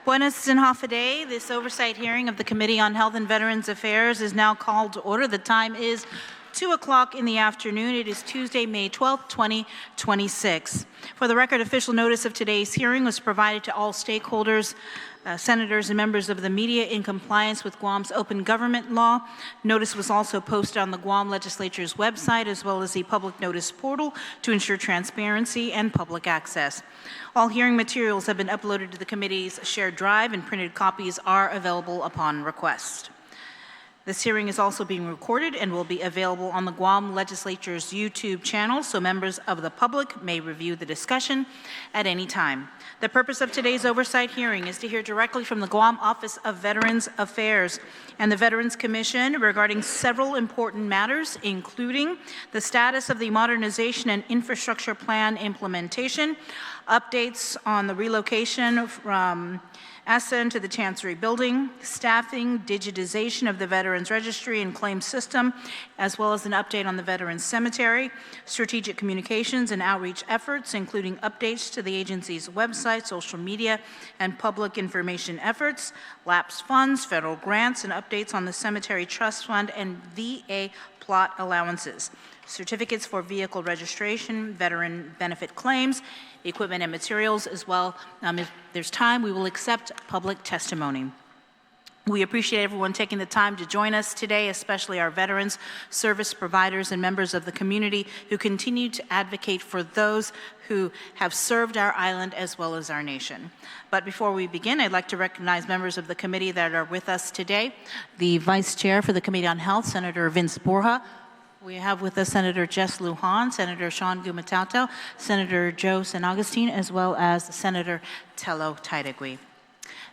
Buenas and half a day. This oversight hearing of the Committee on Health and Veterans Affairs is now called to order. The time is 2 o'clock in the afternoon. It is Tuesday, May 12th, 2026. For the record, official notice of today's hearing was provided to all stakeholders, senators and members of the media in compliance with Guam's open government law. Notice was also posted on the Guam legislature's website as well as the public notice portal to ensure transparency and public access. All hearing materials have been uploaded to the committee's shared drive and printed copies are available upon request. This hearing is also being recorded and will be available on the Guam Legislature's YouTube channel, so members of the public may review the discussion at any time. The purpose of today's oversight hearing is to hear directly from the Guam Office of Veterans Affairs and the Veterans Commission regarding several important matters, including the status of the Modernization and Infrastructure Plan implementation, updates on the relocation from ASEAN to the Chancery Building, staffing, digitization of the Veterans Registry and Claims System, as well as an update on the Veterans Cemetery, strategic communications and outreach efforts, including updates to the agency's website, social media, and public information efforts, lapsed funds, federal grants, and updates on the Cemetery Trust Fund and VA plot allowances, certificates for vehicle registration, veteran benefit claims, equipment and materials as well. If there's time, we will accept public testimony. We appreciate everyone taking the time to join us today, especially our veterans, service providers, and members of the community who continue to advocate for those who have served our island as well as our nation. But before we begin, I'd like to recognize members of the committee that are with us today. The Vice Chair for the Committee on Health, Senator Vince Borja. We have with us Senator Jess Lujan, Senator Sean Gumatauto, Senator Joe San Agustin, as well as Senator Tello Taitagui.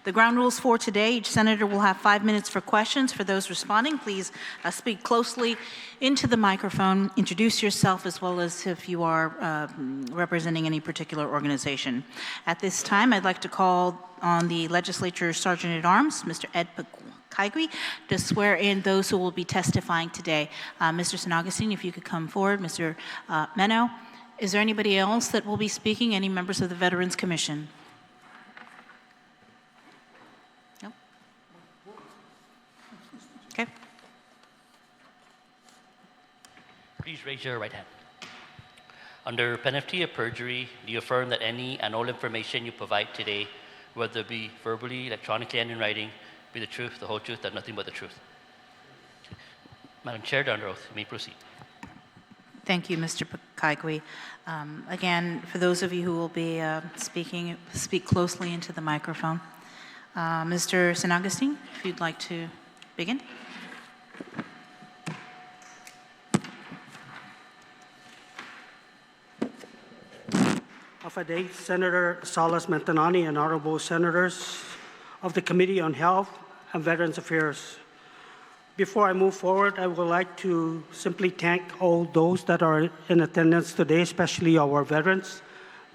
The ground rules for today: each senator will have 5 minutes for questions. For those responding, please speak closely into the microphone, introduce yourself, as well as if you are representing any particular organization. At this time, I'd like to call on the Legislature Sergeant-at-Arms, Mr. Ed Kaigui, to swear in those who will be testifying today. Mr. San Agustin, if you could come forward. Mr. Meno, is there anybody else that will be speaking? Any members of the Veterans Commission? No? Okay. Please raise your right hand. Under penalty of perjury, do you affirm that any and all information you provide today, whether it be verbally, electronically, and in writing, be the truth, the whole truth, and nothing but the truth? Madam Chair, under oath, you may proceed. Thank you, Mr. Kaigui. Again, for those of you who will be speaking, speak closely into the microphone. Mr. San Agustin, if you'd like to begin. Day, Senator Salas, Matanane, and honorable senators of the Committee on Health and Veterans Affairs. Before I move forward, I would like to simply thank all those that are in attendance today, especially our veterans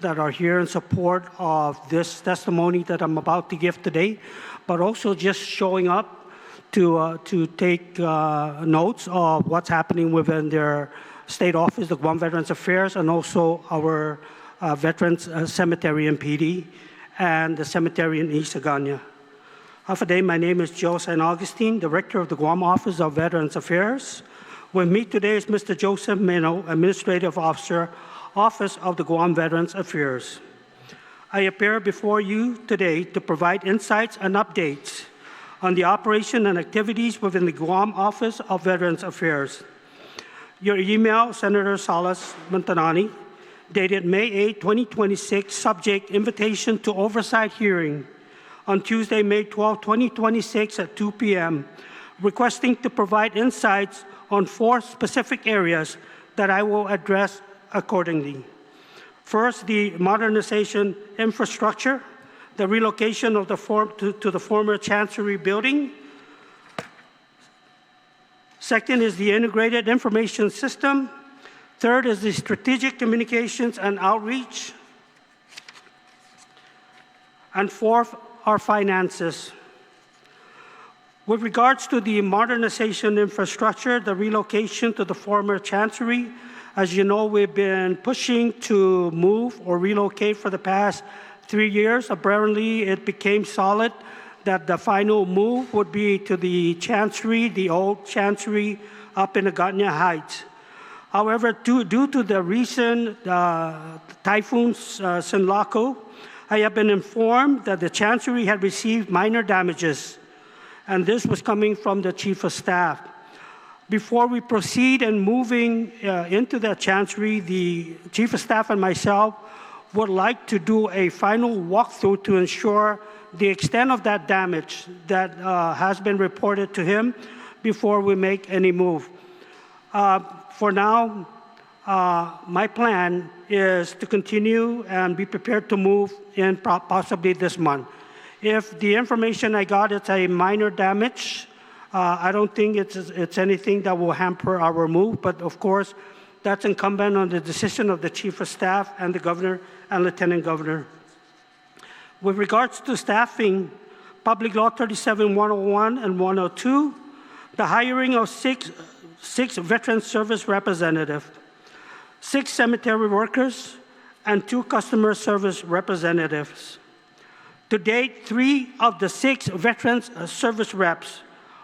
that are here in support of this testimony that I'm about to give today, but also just showing up to take notes of what's happening within their state office, the Guam Veterans Affairs, and also our Veterans Cemetery in PD and the cemetery in East Agana. Day, my name is Joe San Agustin, Director of the Guam Office of Veterans Affairs. With me today is Mr. Joseph Meno, Administrative Officer, Office of the Guam Veterans Affairs. I appear before you today to provide insights and updates on the operation and activities within the Guam Office of Veterans Affairs. Your email, Senator Salas Matanane, dated May 8, 2026, subject invitation to oversight hearing on Tuesday, May 12, 2026 at 2 p.m., requesting to provide insights on 4 specific areas that I will address accordingly. First, the modernization infrastructure, the relocation of to the former Chancery Building. Second is the integrated information system. Third is the strategic communications and outreach. And fourth, our finances. With regards to the modernization infrastructure, the relocation to the former Chancery, as you know, we've been pushing to move or relocate for the past 3 years. Apparently, it became solid that the final move would be to the Chancery, the old Chancery up in Aganya Heights. However, due to the recent typhoons, Sinlaku, I have been informed that the Chancery had received minor damages, and this was coming from the Chief of Staff. Before we proceed in moving into the Chancery, the Chief of Staff and myself would like to do a final walkthrough to ensure the extent of that damage that has been reported to him before we make any move. For now, my plan is to continue and be prepared to move in possibly this month. If the information I got is a minor damage, I don't think it's anything that will hamper our move, but of course, that's incumbent on the decision of the Chief of Staff and the Governor and Lieutenant Governor. With regards to staffing, Public Law 37-101 and 102, the hiring of six Veteran Service representatives, 6 cemetery workers, and 2 customer service representatives. To date, 3 of the 6 Veterans Service reps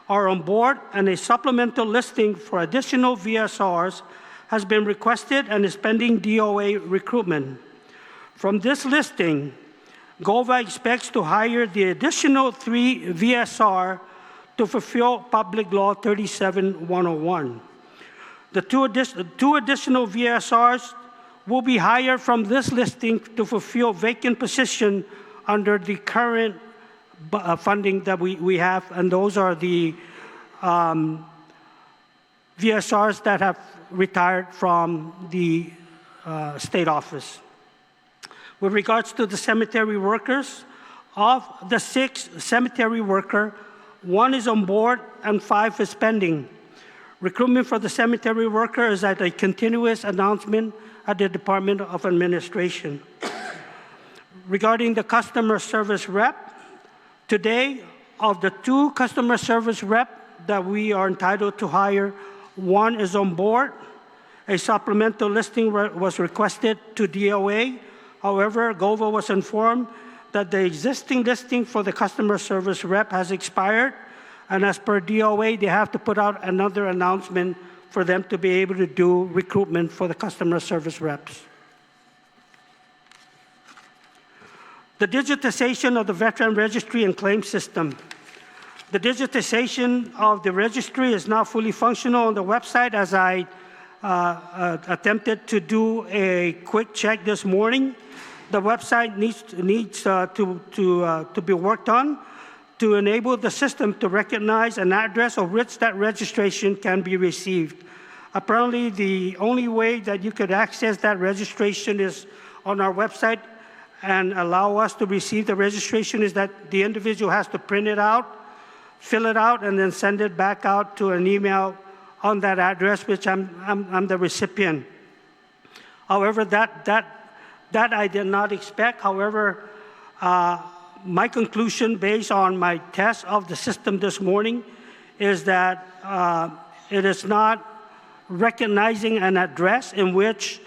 are on board, and a supplemental listing for additional VSRs has been requested and is pending DOA recruitment. From this listing, GOVA expects to hire the additional 3 VSR to fulfill Public Law 37-101. The two additional VSRs will be hired from this listing to fulfill vacant position under the current funding that we have, and those are the VSRs that have retired from the state office. With regards to the cemetery workers, of the 6 cemetery workers, 1 is on board and 5 is pending. Recruitment for the cemetery worker is at a continuous announcement at the Department of Administration. Regarding the customer service rep, today, of the 2 customer service rep that we are entitled to hire, 1 is on board. A supplemental listing was requested to DOA. However, GOVA was informed that the existing listing for the customer service rep has expired, and as per DOA, they have to put out another announcement for them to be able to do recruitment for the customer service reps. The digitization of the Veteran Registry and Claim System. The digitization of the registry is now fully functional on the website, as I attempted to do a quick check this morning. The website needs to be worked on to enable the system to recognize an address of which that registration can be received. Apparently, the only way that you could access that registration is on our website and allow us to receive the registration is that the individual has to print it out, fill it out, and then send it back out to an email on that address, which I'm the recipient. However, that I did not expect. However, my conclusion based on my test of the system this morning is that it is not recognizing an address in which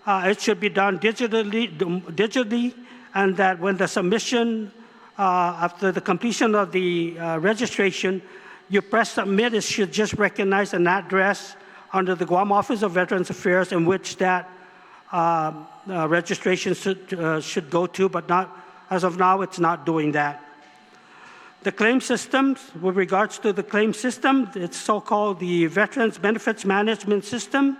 it should be done digitally, and that when the submission, after the completion of the registration, you press submit, it should just recognize an address under the Guam Office of Veterans Affairs in which that registration should go to, but not, as of now, it's not doing that. The claim systems, with regards to the claim system, it's so-called the Veterans Benefits Management System.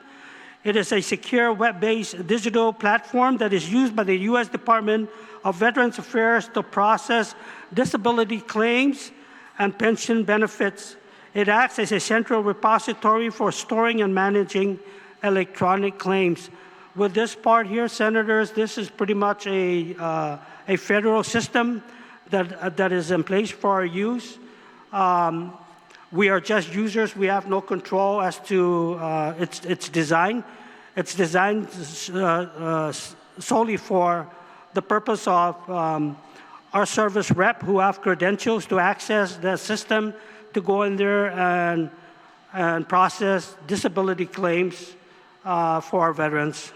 It is a secure web-based digital platform that is used by the U.S. Department of Veterans Affairs to process disability claims and pension benefits. It acts as a central repository for storing and managing electronic claims. With this part here, Senators, this is pretty much a federal system that is in place for our use. We are just users. We have no control as to its design. It's designed solely for the purpose of our service rep who have credentials to access the system to go in there and process disability claims for our veterans.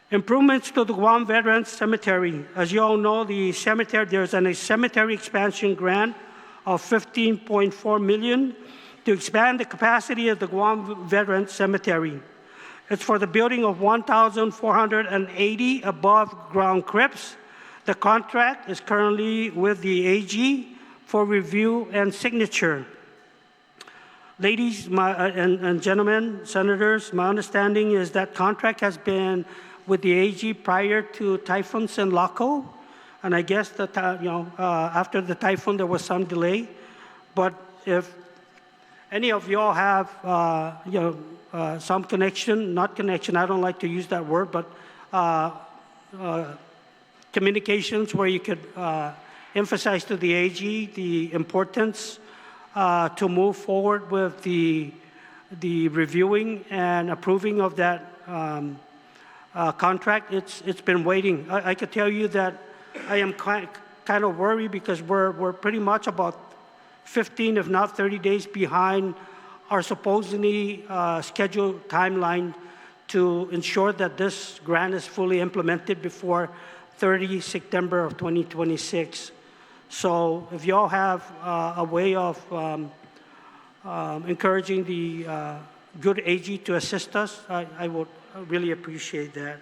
Improvements to the Guam Veterans Cemetery. As you all know, there's a cemetery expansion grant of $15.4 million to expand the capacity of the Guam Veterans Cemetery. It's for the building of 1,480 above-ground crypts. The contract is currently with the AG for review and signature. Ladies and gentlemen, senators, my understanding is that contract has been with the AG prior to Typhoon Sinlaco, and I guess that after the typhoon there was some delay. But if any of y'all have some connection, not connection, I don't like to use that word, but communications where you could emphasize to the AG the importance to move forward with the reviewing and approving of that contract. It's been waiting. I could tell you that I am kind of worried because we're pretty much about 15, if not 30 days behind our supposedly scheduled timeline to ensure that this grant is fully implemented before 30 September of 2026. So if y'all have a way of encouraging the good AG to assist us, I would really appreciate that.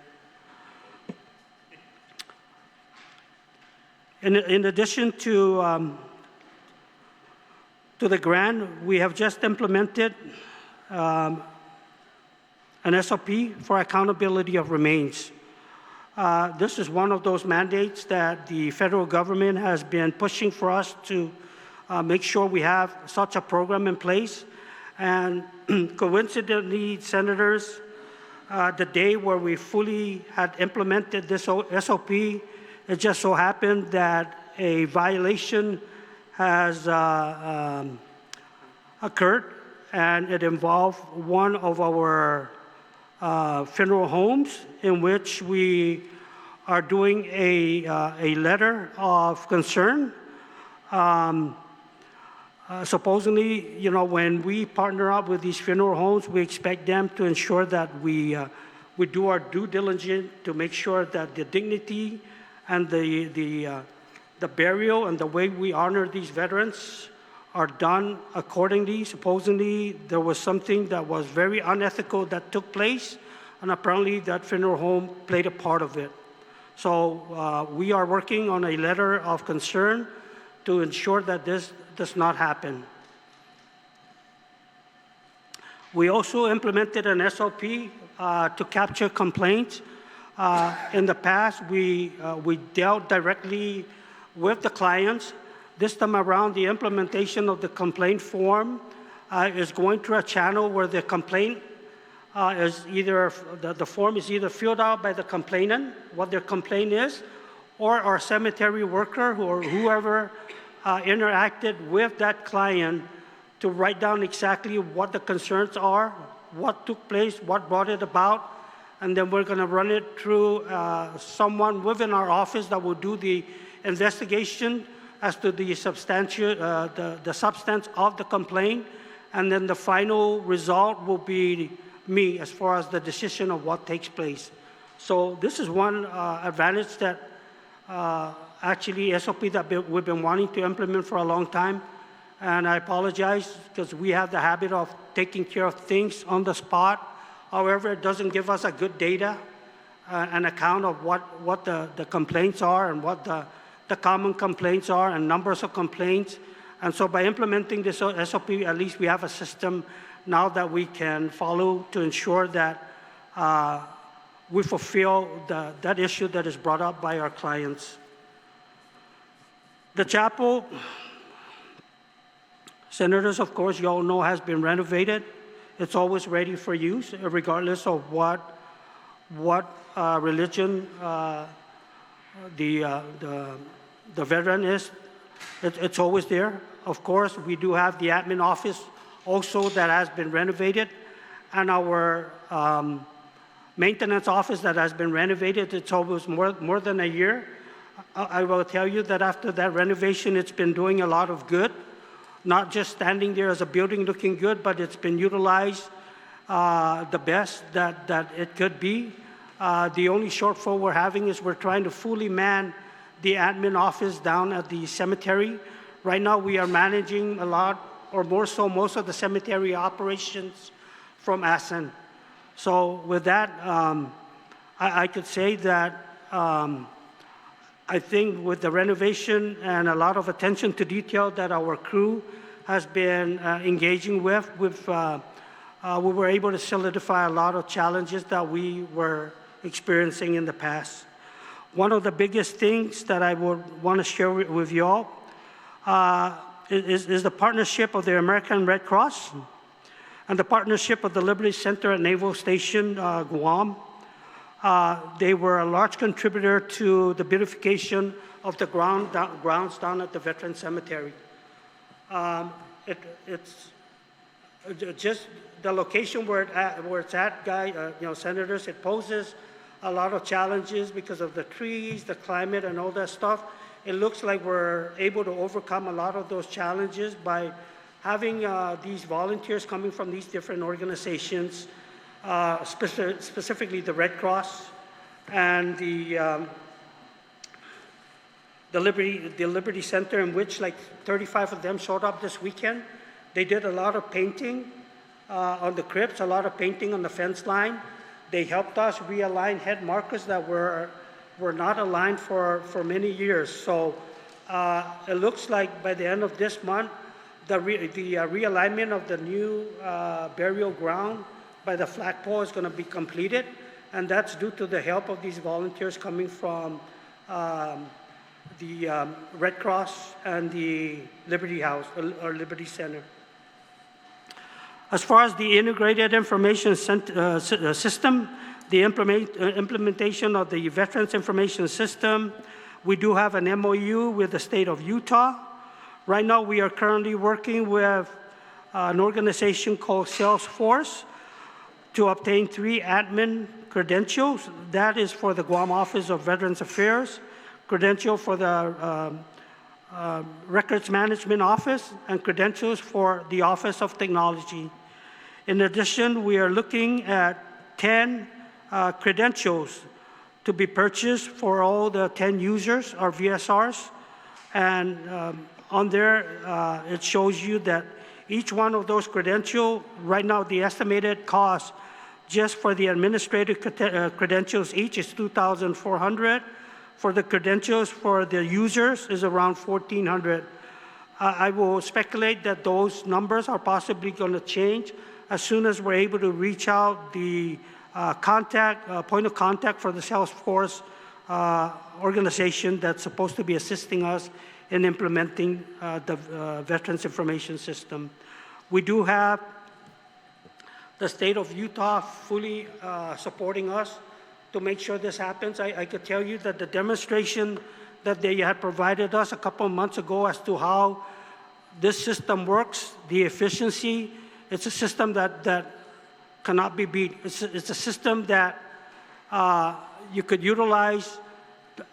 In addition to the grant, we have just implemented an SOP for accountability of remains. This is one of those mandates that the federal government has been pushing for us to make sure we have such a program in place. And coincidentally, senators, the day where we fully had implemented this SOP, it just so happened that a violation has occurred, and it involved one of our funeral homes in which we are doing a letter of concern. Supposedly, when we partner up with these funeral homes, we expect them to ensure that we do our due diligence to make sure that the dignity and the burial and the way we honor these veterans are done accordingly. Supposedly, there was something that was very unethical that took place, and apparently that funeral home played a part of it. So we are working on a letter of concern to ensure that this does not happen. We also implemented an SOP to capture complaints. In the past, we dealt directly with the clients. This time around, the implementation of the complaint form is going through a channel where the complaint is either, the form is either filled out by the complainant, what their complaint is, or our cemetery worker or whoever interacted with that client to write down exactly what the concerns are, what took place, what brought it about, and then we're going to run it through someone within our office that will do the investigation as to the substance of the complaint, and then the final result will be me as far as the decision of what takes place. So this is one advantage that actually SOP that we've been wanting to implement for a long time, and I apologize because we have the habit of taking care of things on the spot. However, it doesn't give us a good data, an account of what the complaints are and what the common complaints are and numbers of complaints. And so by implementing this SOP, at least we have a system now that we can follow to ensure that we fulfill that issue that is brought up by our clients. The chapel, senators, of course, you all know, has been renovated. It's always ready for use, regardless of what religion the veteran is. It's always there. Of course, we do have the admin office also that has been renovated, and our maintenance office that has been renovated. It's almost more than a year. I will tell you that after that renovation, it's been doing a lot of good, not just standing there as a building looking good, but it's been utilized the best that it could be. The only shortfall we're having is we're trying to fully man the admin office down at the cemetery. Right now, we are managing a lot, or more so, most of the cemetery operations from ASEN. So with that, I could say that I think with the renovation and a lot of attention to detail that our crew has been engaging with, we were able to solidify a lot of challenges that we were experiencing in the past. One of the biggest things that I would want to share with you all is the partnership of the American Red Cross and the partnership of the Liberty Center at Naval Station, Guam. They were a large contributor to the beautification of the grounds down at the Veteran Cemetery. It's just the location where it's at, senators, it poses a lot of challenges because of the trees, the climate, and all that stuff. It looks like we're able to overcome a lot of those challenges by having these volunteers coming from these different organizations, specifically the Red Cross and the Liberty Center, in which like 35 of them showed up this weekend. They did a lot of painting on the crypts, a lot of painting on the fence line. They helped us realign head markers that were not aligned for many years. So it looks like by the end of this month, the realignment of the new burial ground by the flagpole is going to be completed, and that's due to the help of these volunteers coming from the Red Cross and the Liberty House or Liberty Center. As far as the integrated information system, the implementation of the Veterans Information System, we do have an MOU with the state of Utah. Right now, we are currently working with an organization called Salesforce to obtain 3 admin credentials. That is for the Guam Office of Veterans Affairs, credential for the Records Management Office, and credentials for the Office of Technology. In addition, we are looking at 10 credentials to be purchased for all the 10 users, our VSRs. And on there, it shows you that each one of those credentials, right now the estimated cost just for the administrative credentials each is $2,400. For the credentials for the users is around $1,400. I will speculate that those numbers are possibly going to change as soon as we're able to reach out the point of contact for the Salesforce organization that's supposed to be assisting us in implementing the Veterans Information System. We do have the state of Utah fully supporting us to make sure this happens. I could tell you that the demonstration that they had provided us a couple of months ago as to how this system works, the efficiency, it's a system that cannot be beat. It's a system that you could utilize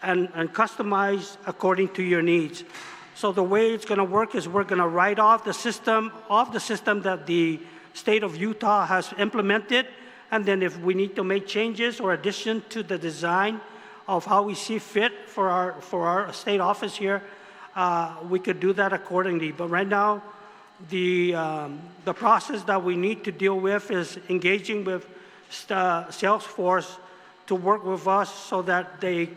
and customize according to your needs. So the way it's going to work is we're going to write off the system that the state of Utah has implemented, and then if we need to make changes or addition to the design of how we see fit for our state office here, we could do that accordingly. But right now, the process that we need to deal with is engaging with Salesforce to work with us so that they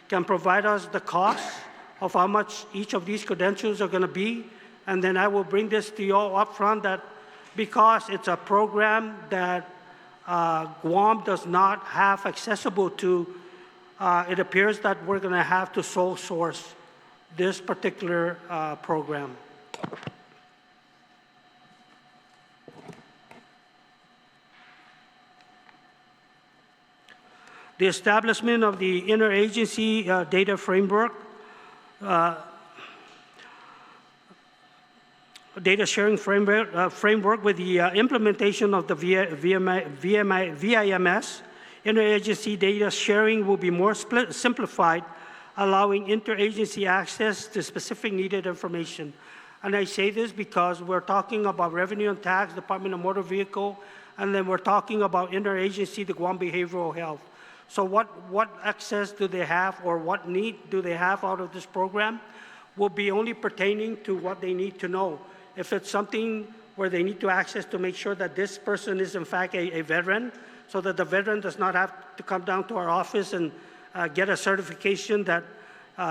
can provide us the cost of how much each of these credentials are going to be. And then I will bring this to you all up front that because it's a program that Guam does not have accessible to, it appears that we're going to have to sole source this particular program. The establishment of the Interagency data framework, data sharing framework with the implementation of the VIMS, interagency data sharing will be more simplified, allowing interagency access to specific needed information. And I say this because we're talking about Revenue and Tax, Department of Motor Vehicle, and then we're talking about interagency, the Guam Behavioral Health. So what access do they have or what need do they have out of this program will be only pertaining to what they need to know. If it's something where they need to access to make sure that this person is in fact a veteran, so that the veteran does not have to come down to our office and get a certification that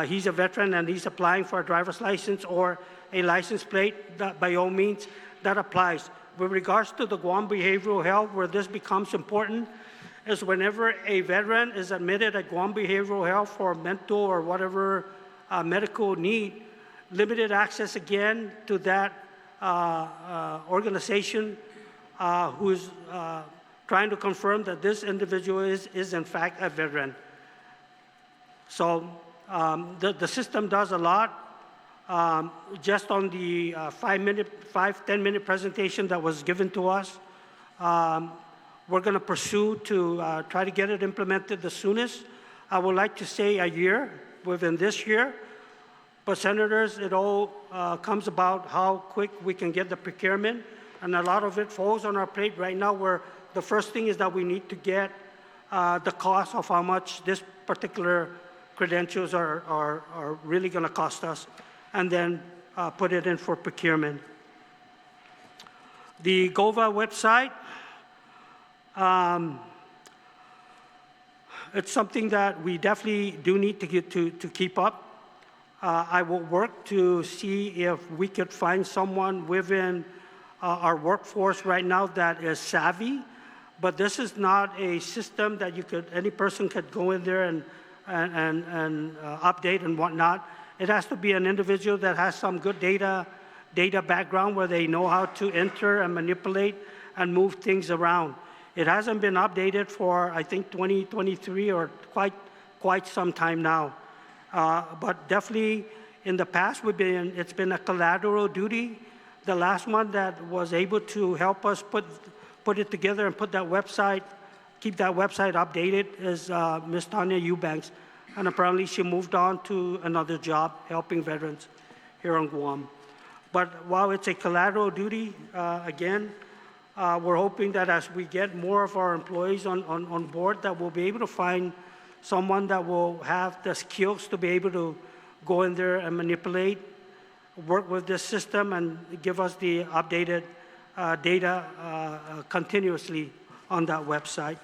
he's a veteran and he's applying for a driver's license or a license plate, that by all means, that applies. With regards to the Guam Behavioral Health, where this becomes important, is whenever a veteran is admitted at Guam Behavioral Health for mental or whatever medical need, limited access again to that organization who's trying to confirm that this individual is in fact a veteran. So the system does a lot. Just on the 10-minute presentation that was given to us, we're going to pursue to try to get it implemented the soonest. I would like to say a year, within this year. But senators, it all comes about how quick we can get the procurement, and a lot of it falls on our plate right now, where the first thing is that we need to get the cost of how much this particular credentials are really going to cost us, and then put it in for procurement. The GOVA website, it's something that we definitely do need to get to keep up. I will work to see if we could find someone within our workforce right now that is savvy, but this is not a system that any person could go in there and update and whatnot. It has to be an individual that has some good data background where they know how to enter and manipulate and move things around. It hasn't been updated for, I think, 2023 or quite some time now. But definitely in the past, it's been a collateral duty. The last one that was able to help us put it together and put that website, keep that website updated is Ms. Tanya Eubanks. And apparently she moved on to another job helping veterans here on Guam. But while it's a collateral duty, again, we're hoping that as we get more of our employees on board, that we'll be able to find someone that will have the skills to be able to go in there and manipulate, work with this system, and give us the updated data continuously on that website.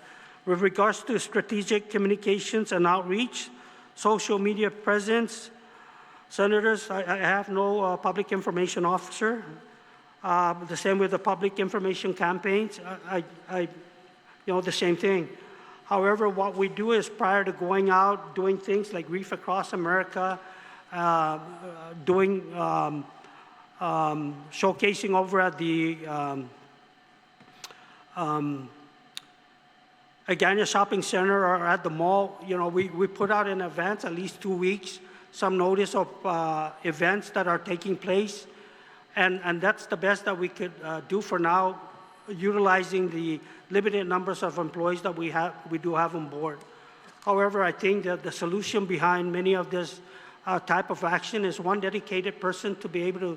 With regards to strategic communications and outreach, social media presence, senators, I have no public information officer. The same with the public information campaigns, the same thing. However, what we do is prior to going out, doing things like Reef Across America, doing showcasing over at the Agana Shopping Center or at the mall, we put out in advance, at least 2 weeks, some notice of events that are taking place. And that's the best that we could do for now, utilizing the limited numbers of employees that we do have on board. However, I think that the solution behind many of this type of action is one dedicated person to be able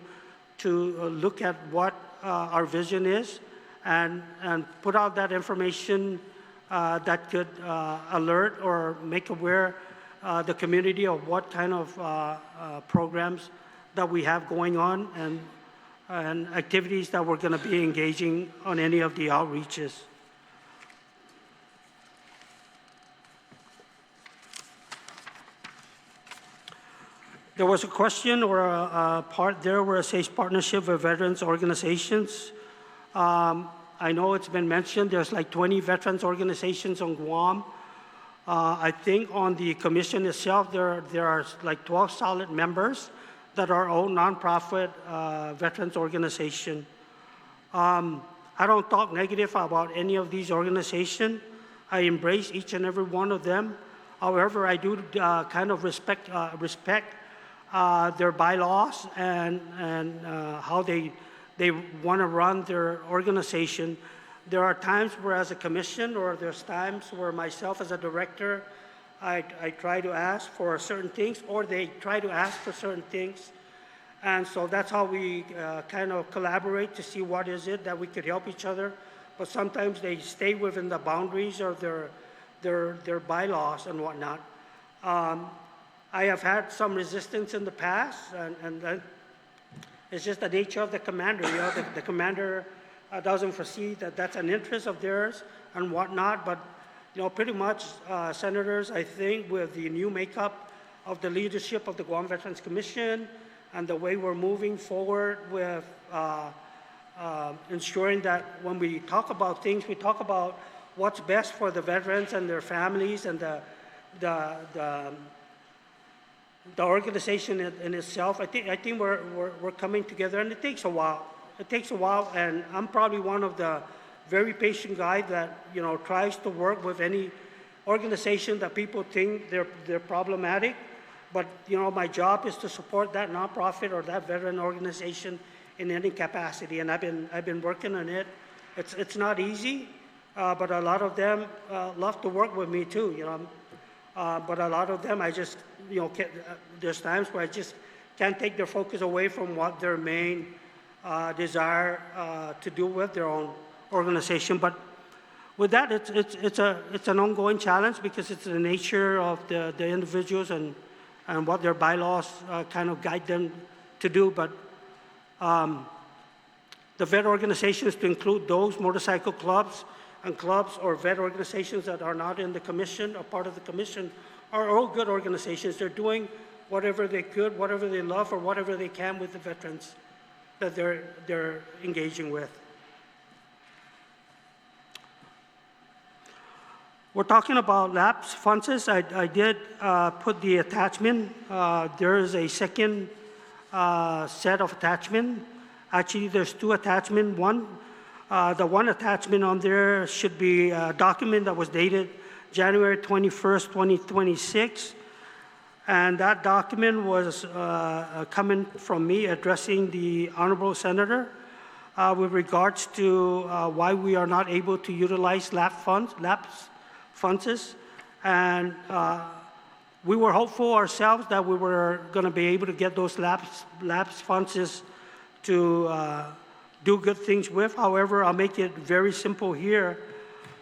to look at what our vision is and put out that information that could alert or make aware the community of what kind of programs that we have going on and activities that we're going to be engaging on any of the outreaches. There was a question or a part there where it says partnership with veterans organizations. I know it's been mentioned, there's like 20 veterans organizations on Guam. I think on the commission itself, there are like 12 solid members that are all nonprofit veterans organization. I don't talk negative about any of these organizations. I embrace each and every one of them. However, I do kind of respect their bylaws and how they want to run their organization. There are times where as a commission, or there's times where myself as a director, I try to ask for certain things, or they try to ask for certain things. And so that's how we kind of collaborate to see what is it that we could help each other. But sometimes they stay within the boundaries of their bylaws and whatnot. I have had some resistance in the past, and it's just the nature of the commander. You know, the commander doesn't foresee that that's an interest of theirs and whatnot, but you know, pretty much, senators, I think, with the new makeup of the leadership of the Guam Veterans Commission and the way we're moving forward with ensuring that when we talk about things, we talk about what's best for the veterans and their families and the organization in itself. I think we're coming together, and it takes a while. It takes a while, and I'm probably one of the very patient guy that, you know, tries to work with any organization that people think they're problematic. But, you know, my job is to support that nonprofit or that veteran organization in any capacity, and I've been working on it. It's not easy, but a lot of them love to work with me too, you know. But a lot of them, I just, you know, there's times where I just can't take their focus away from what their main desire to do with their own organization. But with that, it's an ongoing challenge because it's the nature of the individuals and what their bylaws kind of guide them to do. But the vet organizations, to include those motorcycle clubs and clubs or vet organizations that are not in the commission or part of the commission, are all good organizations. They're doing whatever they could, whatever they love, or whatever they can with the veterans that they're engaging with. We're talking about lapse funds. I did put the attachment. There is a second set of attachment. Actually, there's two attachments. The one attachment on there should be a document that was dated January 21st, 2026. And that document was coming from me addressing the Honorable Senator with regards to why we are not able to utilize lapse funds. And we were hopeful ourselves that we were going to be able to get those lapse funds to do good things with. However, I'll make it very simple here.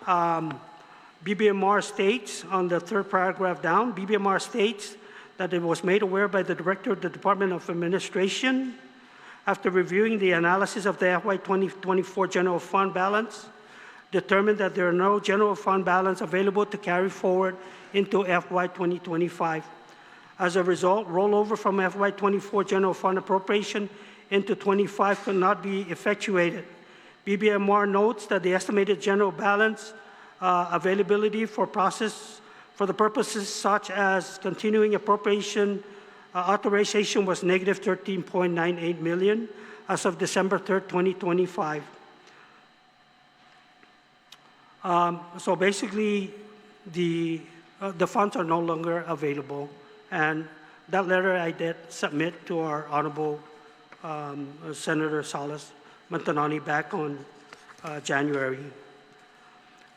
BBMR states on the third paragraph down, BBMR states that it was made aware by the Director of the Department of Administration after reviewing the analysis of the FY 2024 general fund balance, determined that there are no general fund balance available to carry forward into FY 2025. As a result, rollover from FY 24 general fund appropriation into 25 could not be effectuated. BBMR notes that the estimated general balance availability for the purposes such as continuing appropriation authorization was negative 13.98 million as of December 3rd, 2025. So basically, the funds are no longer available, and that letter I did submit to our Honorable Senator Salas Matanane back on January.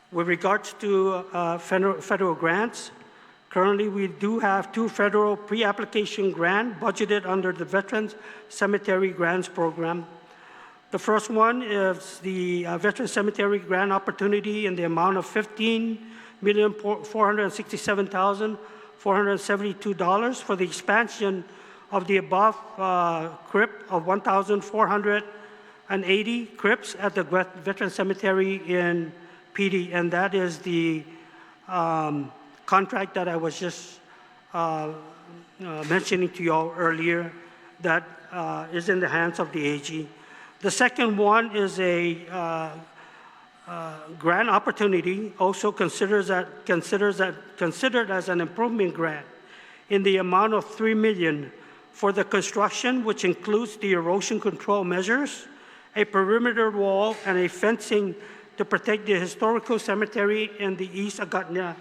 With regards to federal grants, currently we do have 2 federal pre-application grants budgeted under the Veterans Cemetery Grants Program. The first one is the Veteran Cemetery Grant Opportunity in the amount of $15,467,472 for the expansion of the above crypt of 1,480 crypts at the Veteran Cemetery in PD, and that is the contract that I was just mentioning to you all earlier that is in the hands of the AG. The second one is a grant opportunity, also considered as an improvement grant in the amount of $3 million for the construction, which includes the erosion control measures, a perimeter wall, and a fencing to protect the historical cemetery in the East Agatna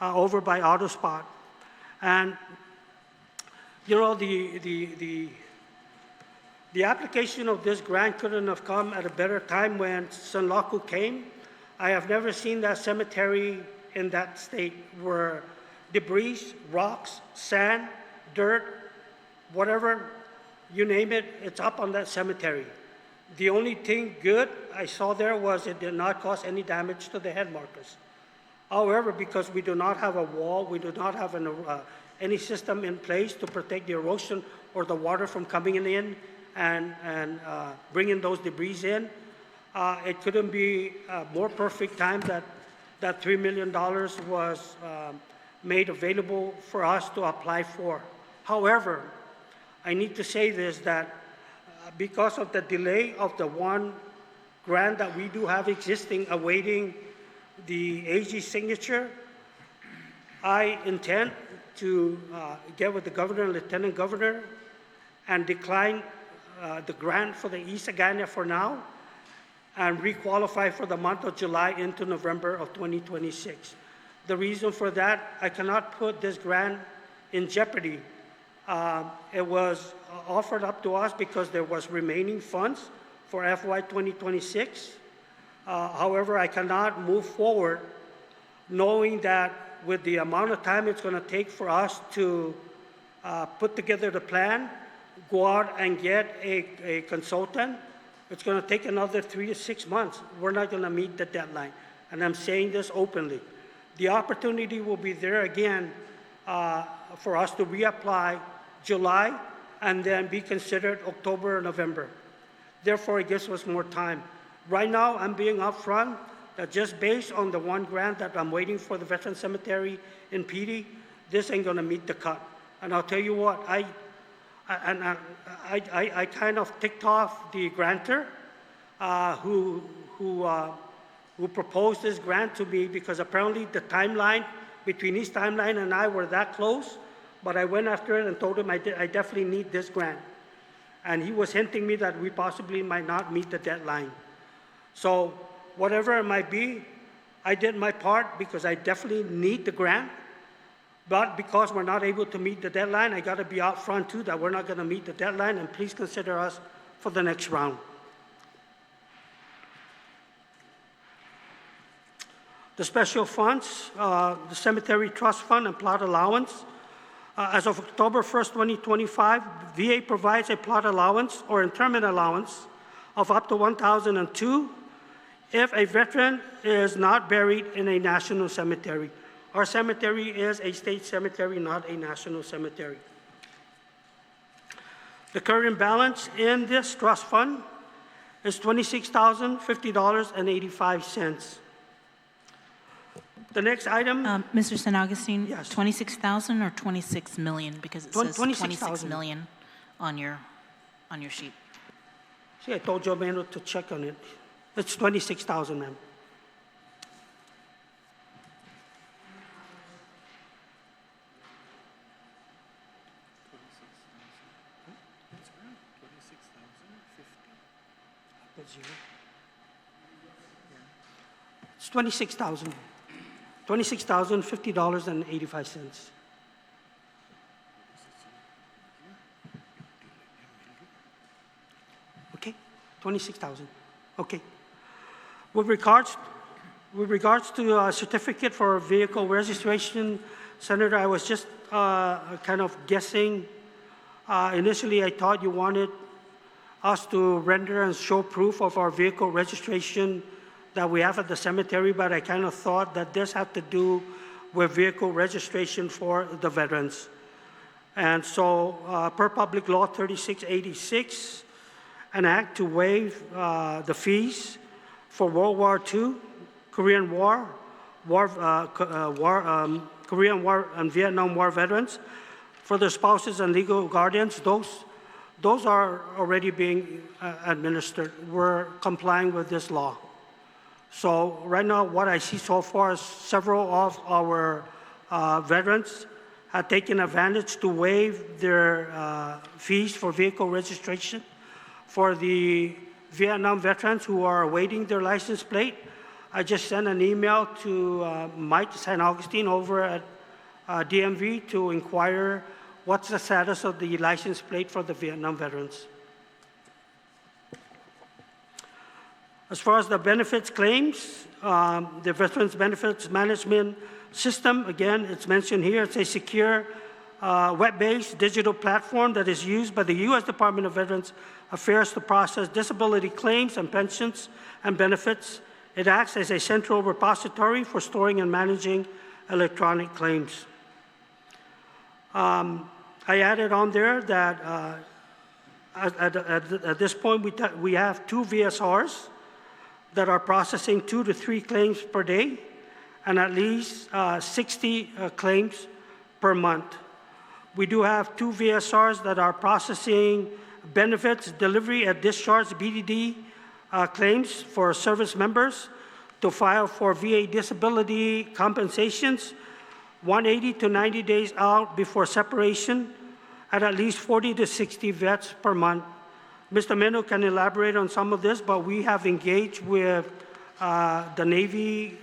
over by Autospot. And, you know, the application of this grant couldn't have come at a better time when Sanlaku came. I have never seen that cemetery in that state where debris, rocks, sand, dirt, whatever, you name it, it's up on that cemetery. The only thing good I saw there was it did not cause any damage to the head markers. However, because we do not have a wall, we do not have any system in place to protect the erosion or the water from coming in and bringing those debris in, it couldn't be a more perfect time that $3 million was made available for us to apply for. However, I need to say this, that because of the delay of the one grant that we do have existing awaiting the AG's signature, I intend to get with the governor and lieutenant governor and decline the grant for the East Agana for now and requalify for the month of July into November of 2026. The reason for that, I cannot put this grant in jeopardy. It was offered up to us because there was remaining funds for FY 2026. However, I cannot move forward knowing that with the amount of time it's going to take for us to put together the plan, go out and get a consultant, it's going to take another 3 to 6 months. We're not going to meet the deadline. And I'm saying this openly. The opportunity will be there again for us to reapply July and then be considered October or November. Therefore, it gives us more time. Right now, I'm being upfront that just based on the one grant that I'm waiting for the Veteran Cemetery in PD, this ain't gonna meet the cut. And I'll tell you what, I kind of ticked off the grantor who proposed this grant to me because apparently the timeline between his timeline and I were that close, but I went after it and told him I definitely need this grant. And he was hinting me that we possibly might not meet the deadline. So whatever it might be, I did my part because I definitely need the grant. But because we're not able to meet the deadline, I got to be out front too that we're not going to meet the deadline, and please consider us for the next round. The special funds, the Cemetery Trust Fund and Plot Allowance. As of October 1st, 2025, VA provides a plot allowance or interment allowance of up to $1,002 if a veteran is not buried in a national cemetery. Our cemetery is a state cemetery, not a national cemetery. The current balance in this trust fund is $26,050.85. The next item. Mr. San Augustine, Yes. 26,000 or 26 million? Because it says 26 26,000. million on your sheet. See, I told Joe Mano to check on it. It's 26,000, ma'am. It's 26,000. $26,050.85. Okay, 26,000. Okay. With regards to a certificate for vehicle registration, Senator, I was just kind of guessing. Initially, I thought you wanted us to render and show proof of our vehicle registration that we have at the cemetery, but I kind of thought that this had to do with vehicle registration for the veterans. And so, per Public Law 3686, an act to waive the fees for World War II, Korean War, Korean War and Vietnam War veterans for their spouses and legal guardians. Those are already being administered. We're complying with this law. So right now, what I see so far is several of our veterans have taken advantage to waive their fees for vehicle registration. For the Vietnam veterans who are awaiting their license plate, I just sent an email to Mike San Augustine over at DMV to inquire what's the status of the license plate for the Vietnam veterans. As far as the benefits claims, the Veterans Benefits Management System, again, it's mentioned here, it's a secure web-based digital platform that is used by the U.S. Department of Veterans Affairs to process disability claims and pensions and benefits It acts as a central repository for storing and managing electronic claims. I added on there that at this point we have 2 VSRs that are processing 2 to 3 claims per day and at least 60 claims per month. We do have 2 VSRs that are processing benefits, delivery, and discharge BDD claims for service members to file for VA disability compensations 180 to 90 days out before separation at least 40 to 60 vets per month. Mr. Menu can elaborate on some of this, but we have engaged with the Navy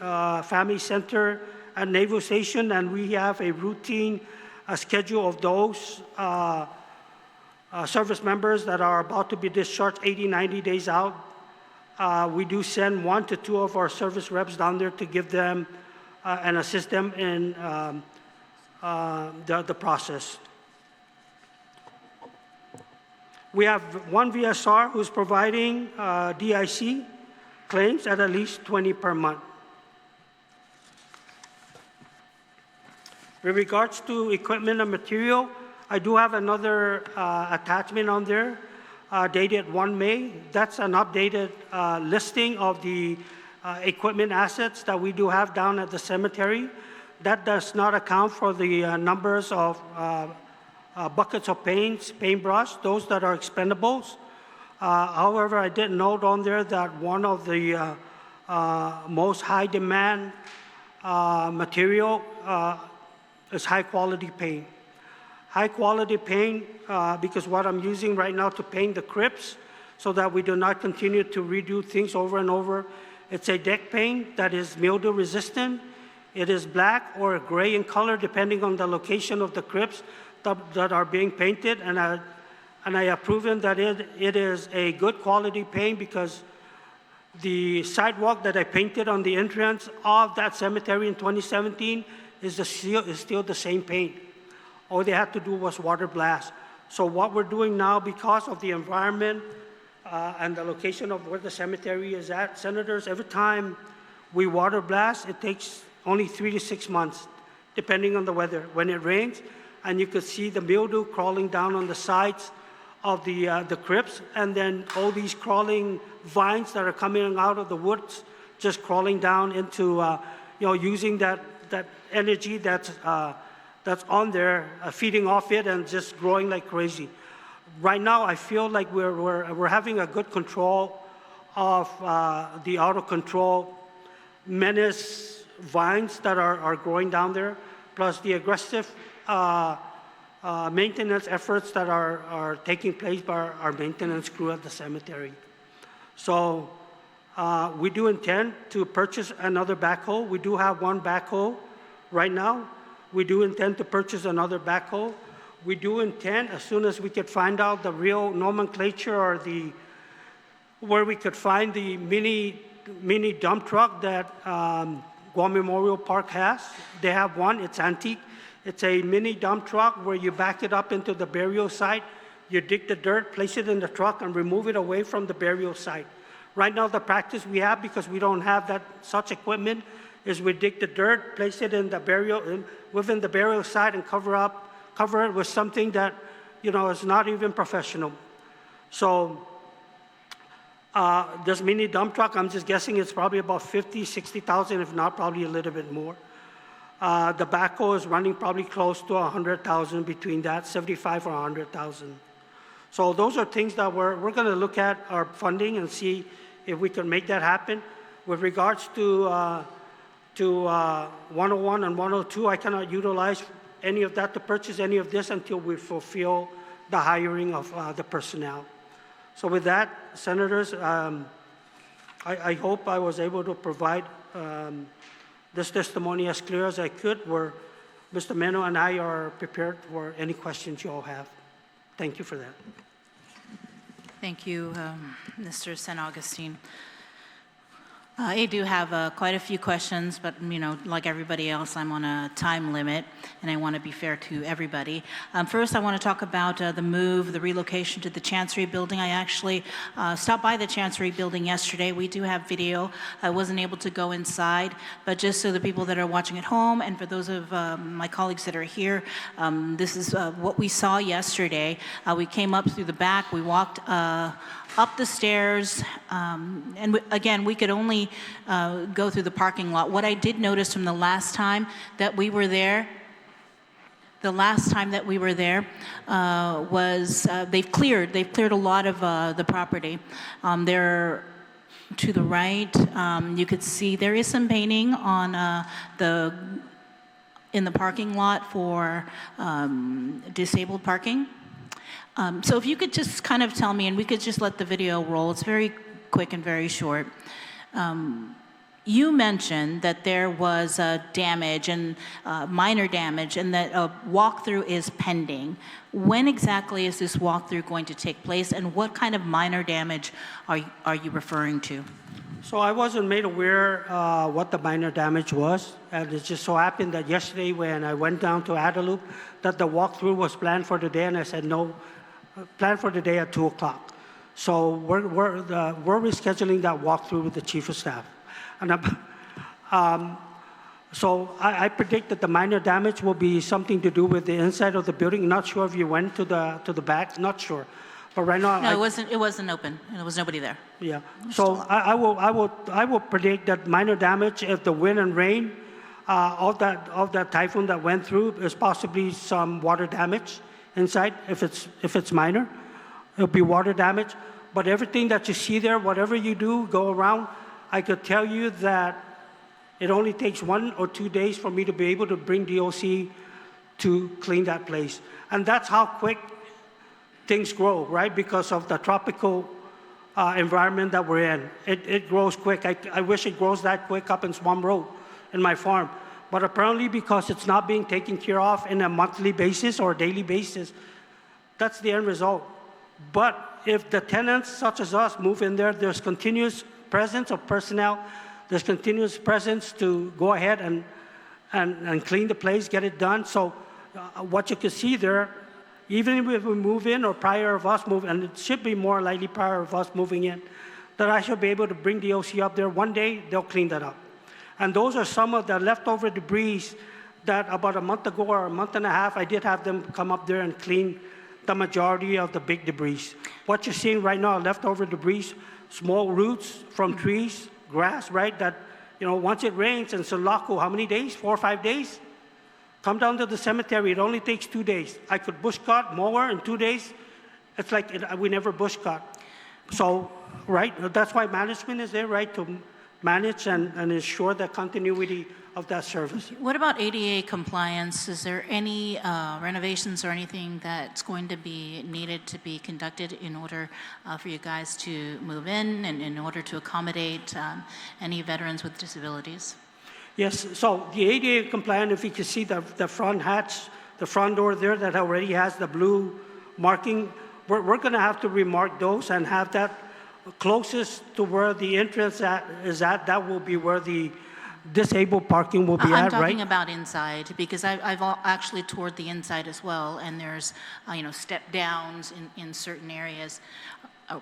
Family Center at Naval Station, and we have a routine schedule of those service members that are about to be discharged 80, 90 days out. We do send 1 to 2 of our service reps down there to give them and assist them in the process. We have 1 VSR who's providing DIC claims at least 20 per month. With regards to equipment and material, I do have another attachment on there dated 1 May. That's an updated listing of the equipment assets that we do have down at the cemetery. That does not account for the numbers of buckets of paints, paintbrush, those that are expendables. However, I did note on there that one of the most high demand material is high quality paint. High quality paint, because what I'm using right now to paint the crypts so that we do not continue to redo things over and over. It's a deck paint that is mildew resistant. It is black or gray in color depending on the location of the crypts that are being painted, and I have proven that it is a good quality paint because the sidewalk that I painted on the entrance of that cemetery in 2017 is still the same paint. All they had to do was water blast. So what we're doing now, because of the environment and the location of where the cemetery is at, Senators, every time we water blast, it takes only 3 to 6 months, depending on the weather. When it rains, and you could see the mildew crawling down on the sides of the crypts, and then all these crawling vines that are coming out of the woods, just crawling down into, using that energy that's on there, feeding off it and just growing like crazy. Right now, I feel like we're having a good control of the out of control menace vines that are growing down there, plus the aggressive maintenance efforts that are taking place by our maintenance crew at the cemetery. So we do intend to purchase another backhoe. We do have 1 backhoe right now. We do intend to purchase another backhoe. We do intend, as soon as we could find out the real nomenclature or where we could find the mini dump truck that Guam Memorial Park has. They have one, it's antique. It's a mini dump truck where you back it up into the burial site, you dig the dirt, place it in the truck, and remove it away from the burial site. Right now, the practice we have, because we don't have such equipment, is we dig the dirt, place it in the within the burial site, and cover it with something that, is not even professional. So this mini dump truck, I'm just guessing it's probably about 50, 60,000, if not probably a little bit more. The backhoe is running probably close to 100,000 between that, 75 or 100,000. So those are things that we're going to look at our funding and see if we can make that happen. With regards to 101 and 102, I cannot utilize any of that to purchase any of this until we fulfill the hiring of the personnel. So with that, Senators, I hope I was able to provide this testimony as clear as I could, where Mr. Meno and I are prepared for any questions you all have. Thank you for that. Thank you, Mr. San Augustine. I do have quite a few questions, but like everybody else, I'm on a time limit, and I want to be fair to everybody. First, I want to talk about the relocation to the Chancery Building. I actually stopped by the Chancery Building yesterday. We do have video. I wasn't able to go inside, but just so the people that are watching at home, and for those of my colleagues that are here, this is what we saw yesterday. We came up through the back. We walked up the stairs, and again, we could only go through the parking lot. What I did notice from the last time that we were there, was they've cleared a lot of the property. There to the right, you could see there is some painting on in the parking lot for disabled parking. So if you could just kind of tell me, and we could just let the video roll, it's very quick and very short. You mentioned that there was damage and minor damage, and that a walkthrough is pending. When exactly is this walkthrough going to take place, and what kind of minor damage are you referring to? So I wasn't made aware what the minor damage was, and it just so happened that yesterday when I went down to Adelup, that the walkthrough was planned for today, and I said no, planned for today at 2 o'clock. So we're rescheduling that walkthrough with the chief of staff. And so I predict that the minor damage will be something to do with the inside of the building. Not sure if you went to the back. Not sure, but right now No, it wasn't open. There was nobody there. Yeah. So I will predict that minor damage, if the wind and rain of that typhoon that went through, is possibly some water damage inside. If it's minor, it'll be water damage. But everything that you see there, whatever you do, go around, I could tell you that it only takes 1 or 2 days for me to be able to bring DOC to clean that place. And that's how quick things grow, right? Because of the tropical environment that we're in. It grows quick. I wish it grows that quick up in Swamp Road in my farm. But apparently, because it's not being taken care of in a monthly basis or daily basis, that's the end result. But if the tenants, such as us, move in there, there's continuous presence of personnel, there's continuous presence to go ahead and clean the place, get it done. So what you can see there, even if we move in or prior of us move, and it should be more likely prior of us moving in, that I should be able to bring the OC up there. One day, they'll clean that up. And those are some of the leftover debris that about a month ago or a month and a half, I did have them come up there and clean the majority of the big debris. What you're seeing right now are leftover debris, small roots from trees, grass, right? That, once it rains in Sulaco, how many days? 4 or 5 days? Come down to the cemetery, it only takes 2 days. I could bush cut, mower in 2 days. It's like we never bush cut. So, right, that's why management is there, right, to manage and ensure the continuity of that service. What about ADA compliance? Is there any renovations or anything that's going to be needed to be conducted in order for you guys to move in and in order to accommodate any veterans with disabilities? Yes, so the ADA compliant, if you can see the front hatch, the front door there that already has the blue marking, we're going to have to remark those and have that closest to where the entrance is at. That will be where the disabled parking will be I'm at, right? I'm talking about inside, because I've actually toured the inside as well, and there's, step downs in certain areas. Oh.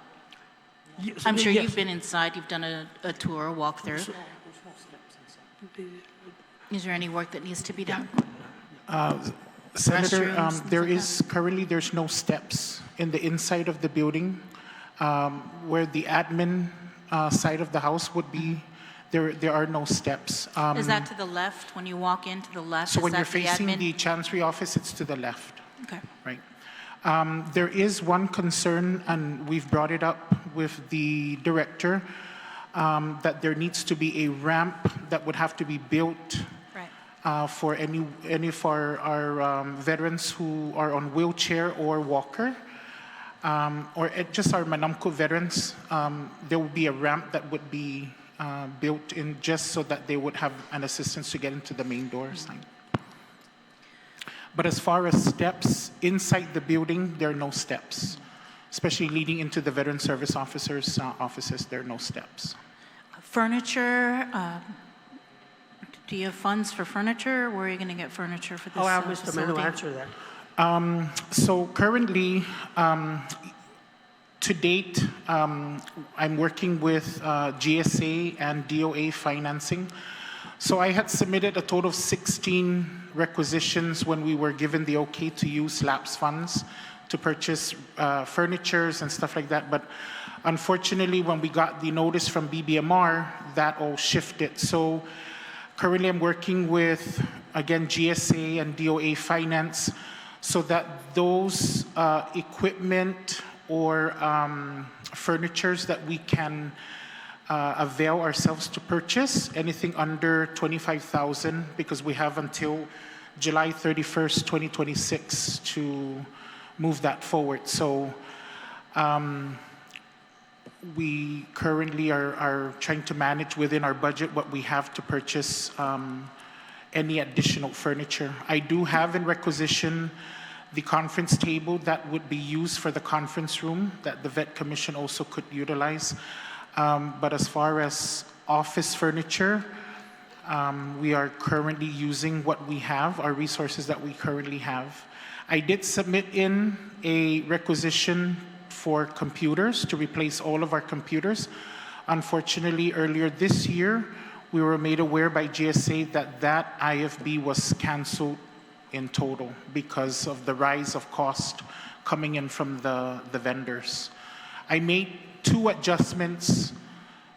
Yes, I'm sure yes. you've been inside, you've done a tour, a walkthrough. Is there any work that needs to be done? Senator, Restrooms, there's no steps in the inside of the building. Where the admin side of the house would be, there are no steps. Is that to the left, when you walk in to the left? So is when that you're the facing admin? the Chancery office, it's to the left, Okay. right? There is one concern, and we've brought it up with the director, that there needs to be a ramp that would have to be built Right. for any of our veterans who are on wheelchair or walker. Or just our Manamco veterans, there will be a ramp that would be built in just so that they would have an assistance to get into the main doors. But as far as steps inside the building, there are no steps. Especially leading into the veteran service officers' offices, there are no steps. Furniture, do you have funds for furniture? Where are you going to get furniture for this I'll have Mr. Menu facility? answer that. So currently, to date, I'm working with GSA and DOA financing. So I had submitted a total of 16 requisitions when we were given the okay to use LAPS funds to purchase furnitures and stuff like that. But unfortunately, when we got the notice from BBMR, that all shifted. So currently I'm working with, again, GSA and DOA finance so that those equipment or furnitures that we can avail ourselves to purchase, anything under $25,000, because we have until July 31st, 2026 to move that forward. So we currently are trying to manage within our budget what we have to purchase any additional furniture. I do have in requisition the conference table that would be used for the conference room that the Vet Commission also could utilize. But as far as office furniture, we are currently using what we have, our resources that we currently have. I did submit in a requisition for computers to replace all of our computers. Unfortunately, earlier this year, we were made aware by GSA that that IFB was canceled in total because of the rise of cost coming in from the vendors. I made 2 adjustments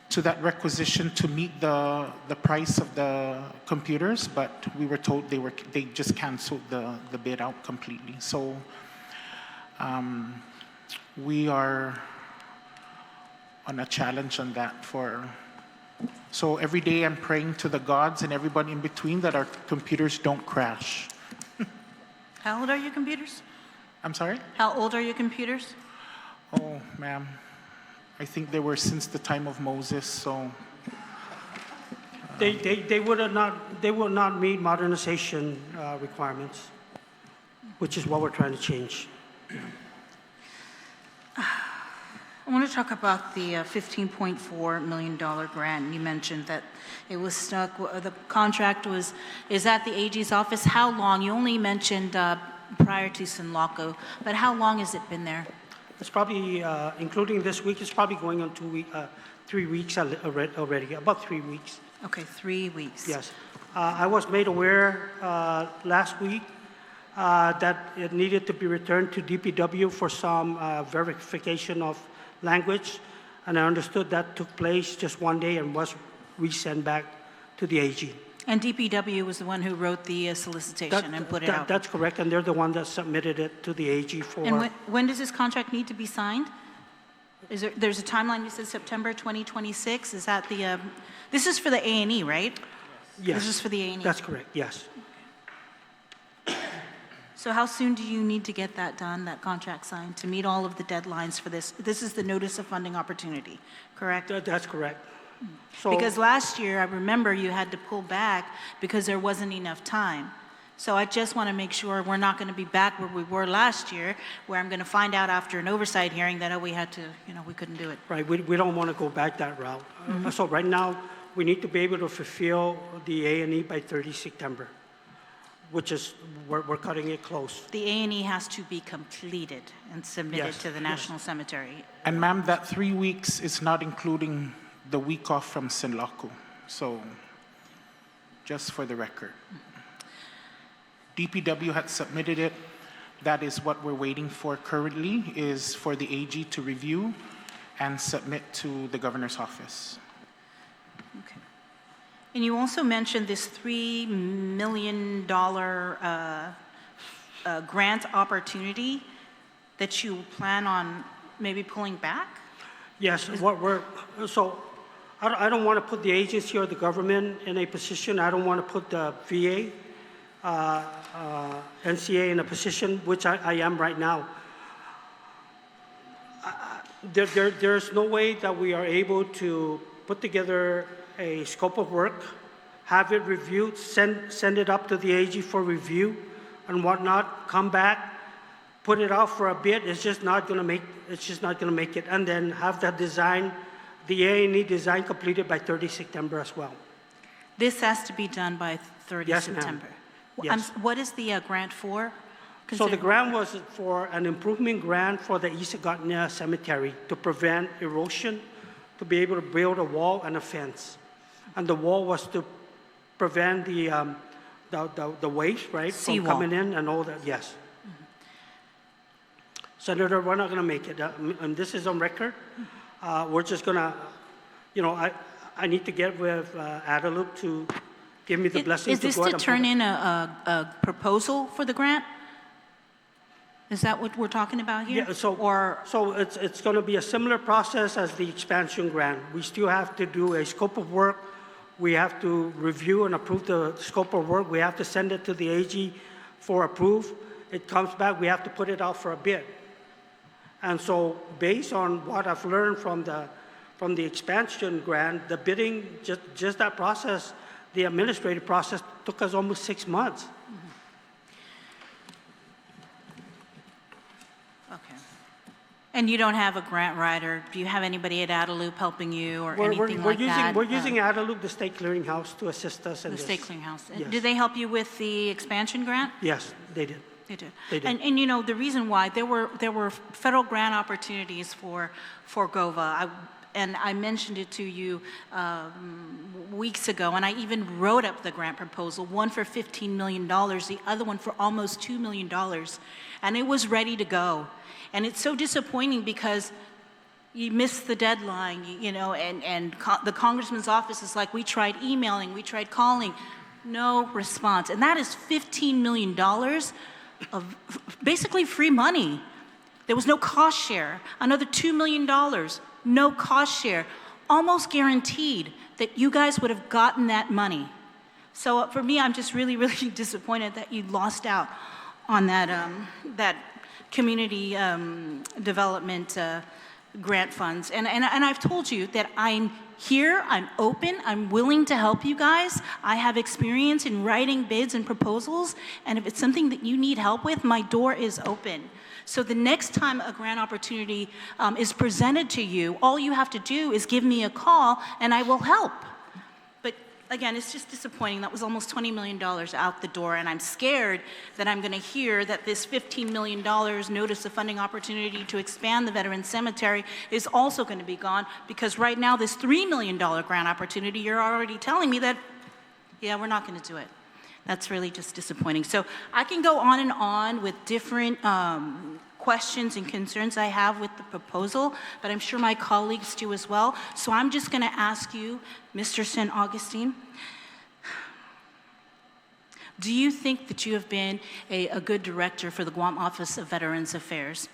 to that requisition to meet the price of the computers, but we were told they just canceled the bid out completely. So we are on a challenge on that so every day I'm praying to the gods and everybody in between that our computers don't crash. How old are your computers? I'm sorry? How old are your computers? Oh, ma'am. I think they were since the time of Moses, so. They will not meet modernization requirements, which is what we're trying to change. I want to talk about the $15.4 million grant. You mentioned that it was stuck, the contract is at the AG's office. How long? You only mentioned prior to Sinlaco, but how long has it been there? It's probably, including this week, it's probably going on 3 weeks already, about 3 weeks. Okay, 3 weeks. Yes. I was made aware last week that it needed to be returned to DPW for some verification of language, and I understood that took place just one day and was resent back to the AG. And DPW was the one who wrote the solicitation and put it out? That's correct, and they're the one that submitted it to the AG for... And when does this contract need to be signed? There's a timeline, you said September 2026, is that the, this is for the A&E, right? Yes. This is for the A&E? That's correct, yes. So how soon do you need to get that done, that contract signed, to meet all of the deadlines for this? This is the notice of funding opportunity, correct? That's correct. So, Because last year, I remember you had to pull back because there wasn't enough time. So I just want to make sure we're not going to be back where we were last year, where I'm going to find out after an oversight hearing that, oh, we had to, we couldn't do it. right, we don't want to go back that route. So right now, we need to be able to fulfill the A&E by 30 September, which is, we're cutting it close. The A&E has to be completed and submitted Yes, to the National Cemetery. And ma'am, that 3 weeks is not including the week off from Sinlaco. So just for the record. DPW had submitted it. That is what we're waiting for currently, is for the AG to review and submit to the governor's office. Okay. And you also mentioned this $3 million grant opportunity that you plan on maybe pulling back? Yes, so I don't want to put the agency or the government in a position, I don't want to put the VA, NCA in a position, which I am right now. There's no way that we are able to put together a scope of work, have it reviewed, send it up to the AG for review and whatnot, come back, put it out for a bid. It's just not going to make it, and then have that design the A&E design completed by 30 September as well. This has to be done by 30 Yes, ma'am. September. Yes. What is the grant for? So the grant was for an improvement grant for the Isagotna Cemetery to prevent erosion, to be able to build a wall and a fence. And the wall was to prevent the waste, right? Seawall. From coming in and all that, yes. Senator, we're not going to make it, and this is on record. We're just going to, I need to get with Adelup to give me the blessing Is to this go ahead to and turn put it. in a proposal for the grant? Is that what we're talking about here? Yeah, so it's going to be a similar process as the expansion grant. We still have to do a scope of work. We have to review and approve the scope of work. We have to send it to the AG for approve. It comes back, we have to put it out for a bid. And so based on what I've learned from the expansion grant, the bidding, just that process, the administrative process took us almost 6 months. Okay. And you don't have a grant writer? Do you have anybody at Adelup helping you or anything like that? We're using Adelup, the state clearinghouse, to assist us in The this. state clearinghouse. Yes. Did they help you with the expansion grant? Yes, they did. They did. They did. And the reason why, there were federal grant opportunities for GOVA. I mentioned it to you weeks ago, and I even wrote up the grant proposal, one for $15 million, the other one for almost $2 million, and it was ready to go. And it's so disappointing because you missed the deadline, and the congressman's office is like, we tried emailing, we tried calling, no response. And that is $15 million of basically free money. There was no cost share. Another $2 million, no cost share. Almost guaranteed that you guys would have gotten that money. So for me, I'm just really, really disappointed that you lost out on that community development grant funds. And I've told you that I'm here, I'm open, I'm willing to help you guys. I have experience in writing bids and proposals, and if it's something that you need help with, my door is open. So the next time a grant opportunity is presented to you, all you have to do is give me a call and I will help. But again, it's just disappointing. That was almost $20 million out the door, and I'm scared that I'm going to hear that this $15 million notice of funding opportunity to expand the Veterans Cemetery is also going to be gone, because right now this $3 million grant opportunity, you're already telling me that, yeah, we're not going to do it. That's really just disappointing. So I can go on and on with different questions and concerns I have with the proposal, but I'm sure my colleagues do as well. So I'm just going to ask you, Mr. St. Augustine, do you think that you have been a good director for the Guam Office of Veterans Affairs?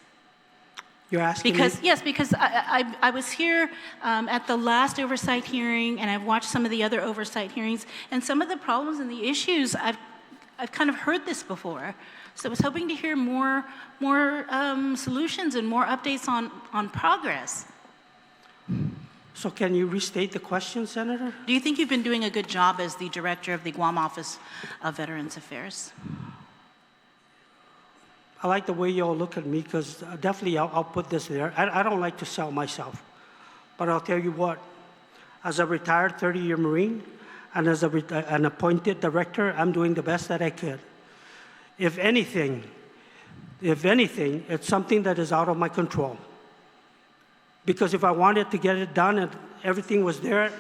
You're asking Because, me? yes, because I was here at the last oversight hearing, and I've watched some of the other oversight hearings, and some of the problems and the issues, I've kind of heard this before. So I was hoping to hear more solutions and more updates on progress. So can you restate the question, Senator? Do you think you've been doing a good job as the director of the Guam Office of Veterans Affairs? I like the way you all look at me, because definitely I'll put this there. I don't like to sell myself, but I'll tell you what, as a retired 30-year Marine and as an appointed director, I'm doing the best that I could. If anything, it's something that is out of my control. Because if I wanted to get it done and everything was there,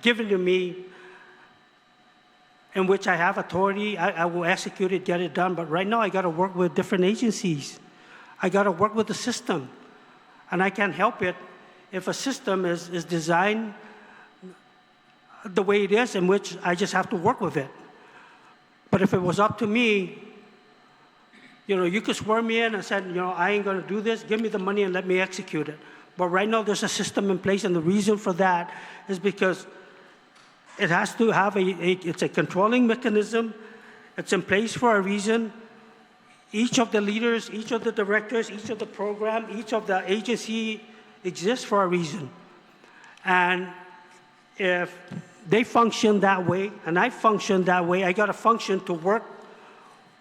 given to me, in which I have authority, I will execute it, get it done. But right now, I got to work with different agencies. I got to work with the system. And I can't help it if a system is designed the way it is, in which I just have to work with it. But if it was up to me, you could swear me in and said, I ain't going to do this. Give me the money and let me execute it. But right now, there's a system in place, and the reason for that is because it has to have it's a controlling mechanism. It's in place for a reason. Each of the leaders, each of the directors, each of the program, each of the agency exists for a reason. And if they function that way, and I function that way, I got to function to work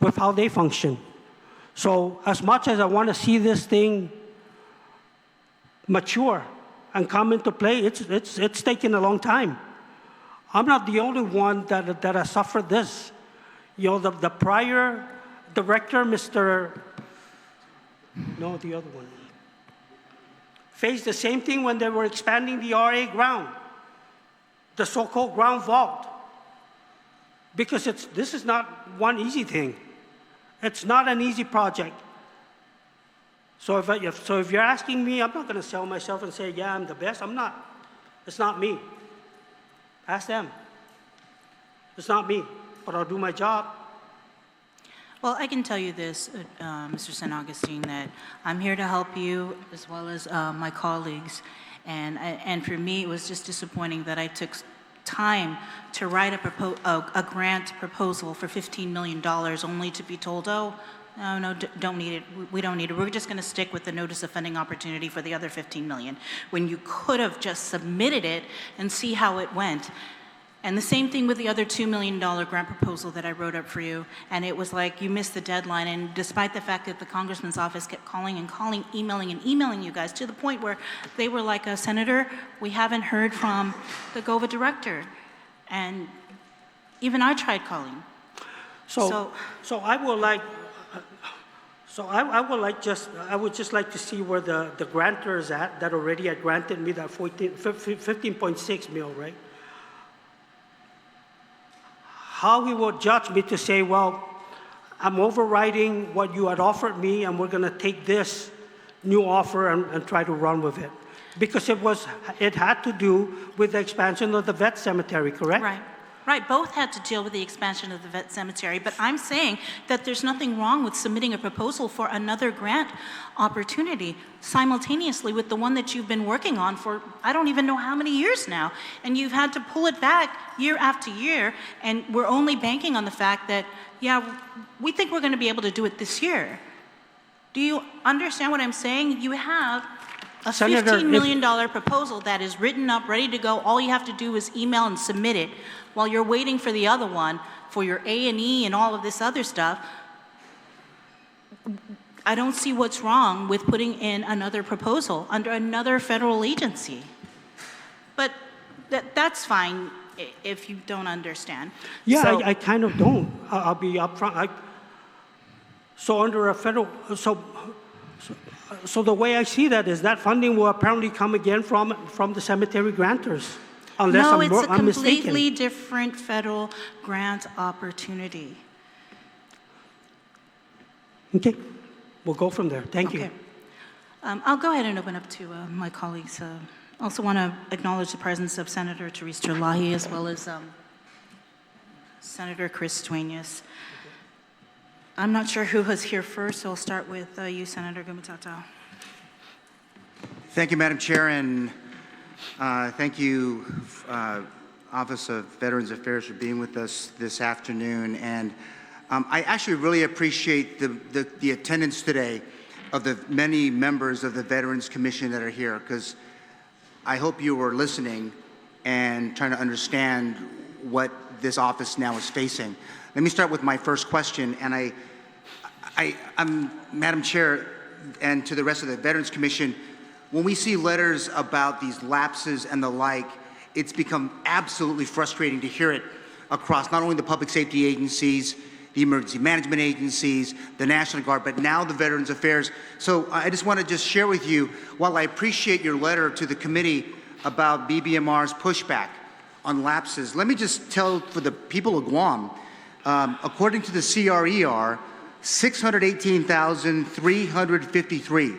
with how they function. So as much as I want to see this thing mature, and come into play, it's taken a long time. I'm not the only one that has suffered this. You know, the prior director, the other one, faced the same thing when they were expanding the RA ground, the so-called ground vault. Because this is not one easy thing. It's not an easy project. So if you're asking me, I'm not going to sell myself and say, yeah, I'm the best. I'm not. It's not me. Ask them. It's not me, but I'll do my job. Well, I can tell you this, Mr. San Augustine, that I'm here to help you as well as my colleagues. And for me, it was just disappointing that I took time to write a grant proposal for $15 million only to be told, oh, no, don't need it. We don't need it. We're just going to stick with the notice of funding opportunity for the other $15 million, when you could have just submitted it and see how it went. And the same thing with the other $2 million grant proposal that I wrote up for you. And it was like you missed the deadline. And despite the fact that the congressman's office kept calling and calling, emailing and emailing you guys, to the point where they were like, Senator, we haven't heard from the GOVA director. And even I tried calling. So I would like, I would just like to see where the grantor is at that already had granted me that 15.6 mil, right? How he will judge me to say, well, I'm overriding what you had offered me, and we're going to take this new offer and try to run with it. Because it had to do with the expansion of the vet cemetery, correct? Right, both had to deal with the expansion of the vet cemetery, but I'm saying that there's nothing wrong with submitting a proposal for another grant opportunity simultaneously with the one that you've been working on for I don't even know how many years now, and you've had to pull it back year after year, and we're only banking on the fact that, yeah, we think we're going to be able to do it this year. Do you understand what I'm saying? You have a $15 million proposal that is written up, ready to go. All you have to do is email and submit it while you're waiting for the other one, for your A&E and all of this other stuff. I don't see what's wrong with putting in another proposal under another federal agency. But that's fine if you don't understand. Yeah, So, I kind of don't. I'll be upfront. So under a federal, so the way I see that is that funding will apparently come again from the cemetery grantors, unless no, I'm it's a mistaken. completely different federal grant opportunity. Okay, we'll go from there. Thank you. Okay. I'll go ahead and open up to my colleagues. Also want to acknowledge the presence of Senator Therese Terlahi as well as Senator Chris Duenas. I'm not sure who was here first, so I'll start with you, Senator Gumatata. Thank you, Madam Chair, and thank you, Office of Veterans Affairs, for being with us this afternoon. And I actually really appreciate the attendance today of the many members of the Veterans Commission that are here, because I hope you were listening and trying to understand what this office now is facing. Let me start with my first question, and I'm Madam Chair, and to the rest of the Veterans Commission, when we see letters about these lapses and the like, it's become absolutely frustrating to hear it across not only the public safety agencies, the emergency management agencies, the National Guard, but now the Veterans Affairs. So I just want to just share with you, while I appreciate your letter to the committee about BBMR's pushback on lapses, let me just tell for the people of Guam, according to the CRER, 618,353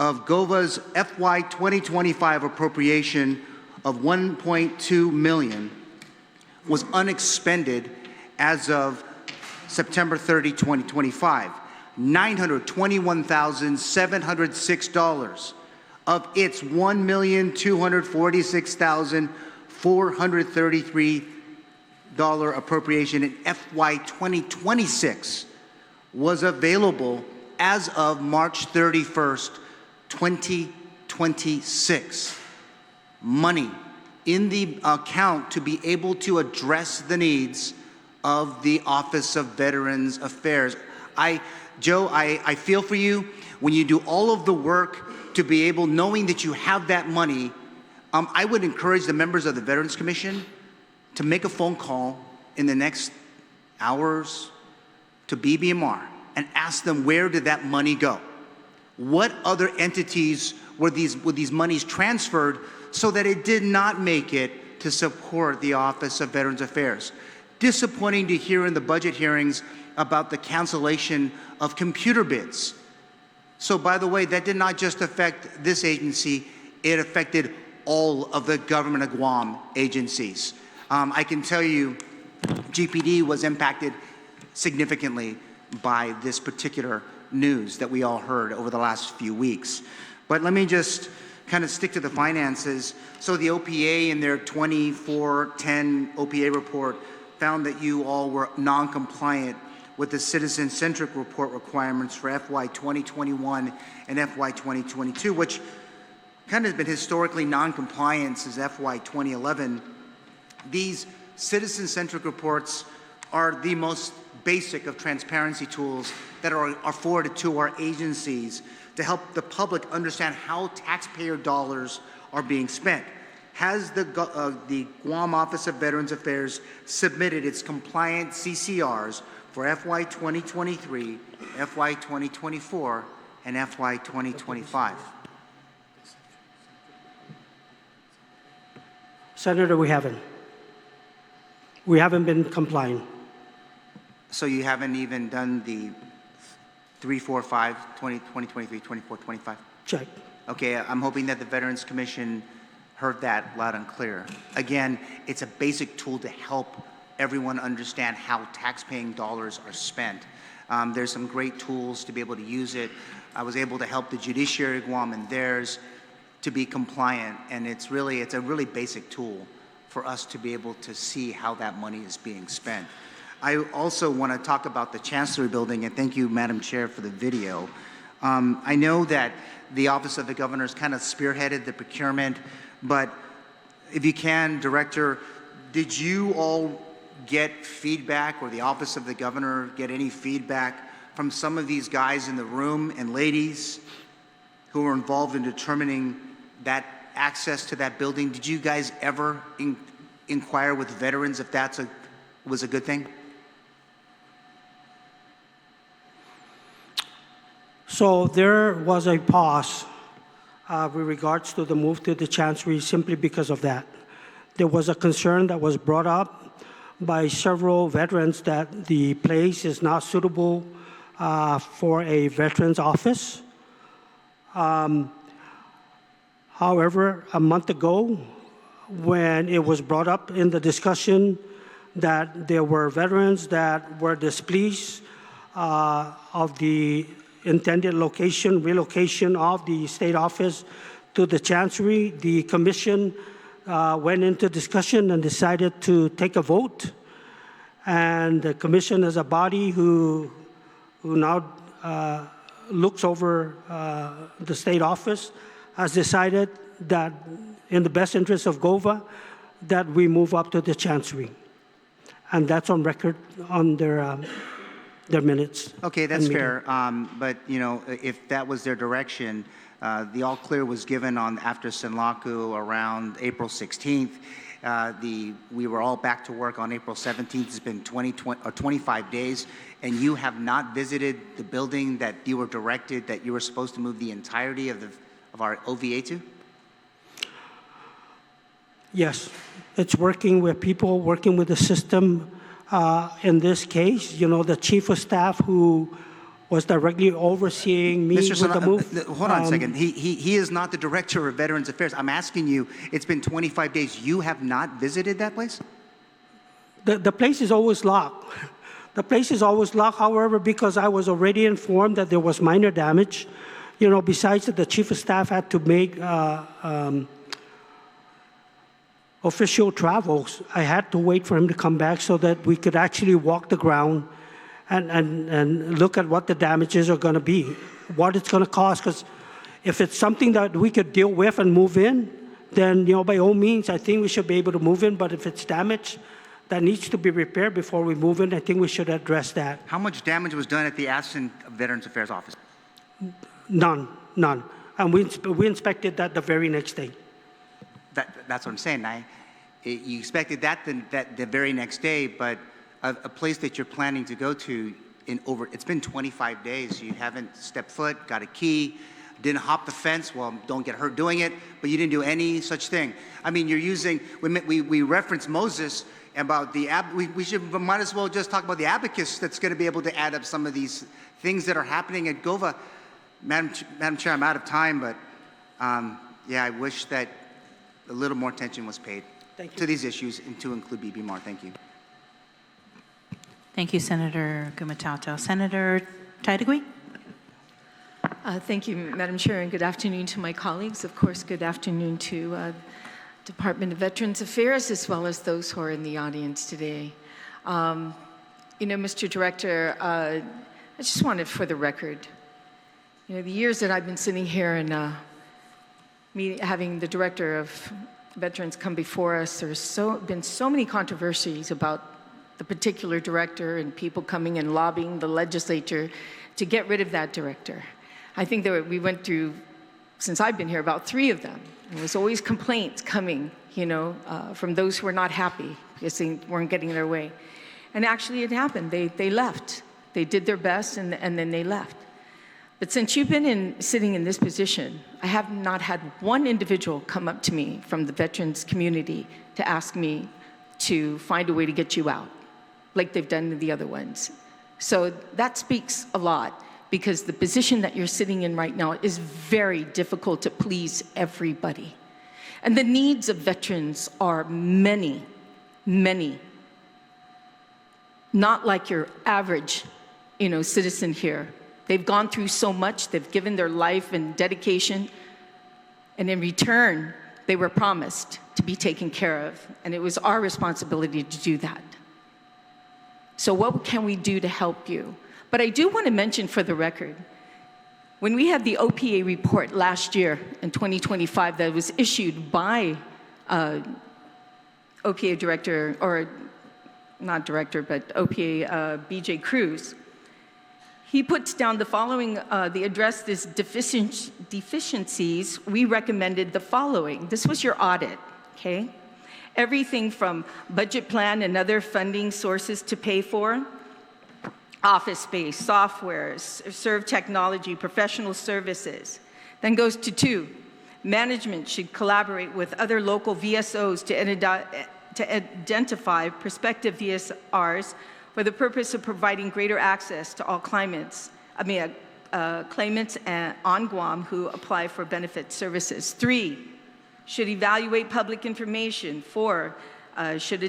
of GOVA's FY 2025 appropriation of $1.2 million was unexpended as of September 30, 2025. $921,706 of its $1,246,433 appropriation in FY 2026 was available as of March 31st, 2026. Money in the account to be able to address the needs of the Office of Veterans Affairs. Joe, I feel for you when you do all of the work to be able, knowing that you have that money, I would encourage the members of the Veterans Commission to make a phone call in the next hours to BBMR and ask them, where did that money go? What other entities were these monies transferred so that it did not make it to support the Office of Veterans Affairs? Disappointing to hear in the budget hearings about the cancellation of computer bids. So by the way, that did not just affect this agency, it affected all of the government of Guam agencies. I can tell you, GPD was impacted significantly by this particular news that we all heard over the last few weeks. But let me just kind of stick to the finances. So the OPA in their 2410 OPA report found that you all were non-compliant with the citizen-centric report requirements for FY 2021 and FY 2022, which kind of has been historically non-compliant since FY 2011. These citizen-centric reports are the most basic of transparency tools that are afforded to our agencies to help the public understand how taxpayer dollars are being spent. Has the Guam Office of Veterans Affairs submitted its compliant CCRs for FY 2023, FY 2024, and FY 2025? Senator, we haven't. We haven't been complying. So you haven't even done the 3, 4, 5, 2023, 24, 25? Check. Okay, I'm hoping that the Veterans Commission heard that loud and clear. Again, it's a basic tool to help everyone understand how taxpaying dollars are spent. There's some great tools to be able to use it. I was able to help the Judiciary of Guam and theirs to be compliant, and it's a really basic tool for us to be able to see how that money is being spent. I also want to talk about the Chancery Building, and thank you, Madam Chair, for the video. I know that the Office of the Governor's kind of spearheaded the procurement, but if you can, Director, did you all get feedback, or the Office of the Governor get any feedback from some of these guys in the room and ladies who were involved in determining that access to that building? Did you guys ever inquire with veterans if that was a good thing? So there was a pause with regards to the move to the Chancery simply because of that. There was a concern that was brought up by several veterans that the place is not suitable for a veterans office. However, a month ago, when it was brought up in the discussion that there were veterans that were displeased of the intended relocation of the state office to the Chancery, the commission went into discussion and decided to take a vote. And the commission, as a body who now looks over the state office, has decided that in the best interest of GOVA, that we move up to the Chancery. And that's on record on their minutes. Okay, that's fair. But you know, if that was their direction, the all clear was given after Sinlaku around April 16th. We were all back to work on April 17th. It's been 25 days, and you have not visited the building that you were directed that you were supposed to move the entirety of our OVA to? Yes, it's working with people, working with the system. In this case, you know, the chief of staff who was directly overseeing me with the move. Hold on a second. He is not the director of Veterans Affairs. I'm asking you, it's been 25 days. You have not visited that place? The place is always locked. The place is always locked, however, because I was already informed that there was minor damage. You know, besides that the chief of staff had to make official travels, I had to wait for him to come back so that we could actually walk the ground and look at what the damages are going to be, what it's going to cost. Because if it's something that we could deal with and move in, then, you know, by all means, I think we should be able to move in. But if it's damage that needs to be repaired before we move in, I think we should address that. How much damage was done at the Veterans Affairs office? None. and we inspected that the very next day. That's what I'm saying. You expected that the very next day, but a place that you're planning to go to it's been 25 days. You haven't stepped foot, got a key, didn't hop the fence. Well, don't get hurt doing it, but you didn't do any such thing. I mean, you're using, we referenced Moses about we might as well just talk about the abacus that's going to be able to add up some of these things that are happening at GOVA. Madam Chair, I'm out of time, but yeah, I wish that a little more attention was paid to these issues and to include BBMAR. Thank you. Thank you, Senator Gumatauto. Senator Taitigui? Thank you, Madam Chair, and good afternoon to my colleagues. Of course, good afternoon to Department of Veterans Affairs, as well as those who are in the audience today. You know, Mr. Director, I just wanted for the record, you know, the years that I've been sitting here and having the Director of Veterans come before us, there's been so many controversies about the particular director and people coming and lobbying the legislature to get rid of that director. I think that we went through, since I've been here, about 3 of them. And there was always complaints coming, you know, from those who were not happy because they weren't getting their way. And actually it happened. They left. They did their best and then they left. But since you've been sitting in this position, I have not had one individual come up to me from the veterans community to ask me to find a way to get you out, like they've done to the other ones. So that speaks a lot, because the position that you're sitting in right now is very difficult to please everybody. And the needs of veterans are many, many. Not like your average, you know, citizen here. They've gone through so much, they've given their life and dedication, and in return, they were promised to be taken care of, and it was our responsibility to do that. So what can we do to help you? But I do want to mention for the record, when we had the OPA report last year in 2025 that was issued by OPA director, or not director, but OPA BJ Cruz, he puts down the following, they addressed this deficiencies. We recommended the following. This was your audit, okay? Everything from budget plan and other funding sources to pay for, office space, software, serve technology, professional services. Then goes to 2, management should collaborate with other local VSOs to identify prospective VSRs for the purpose of providing greater access to all claimants on Guam who apply for benefit services. 3, should evaluate public information. 4, should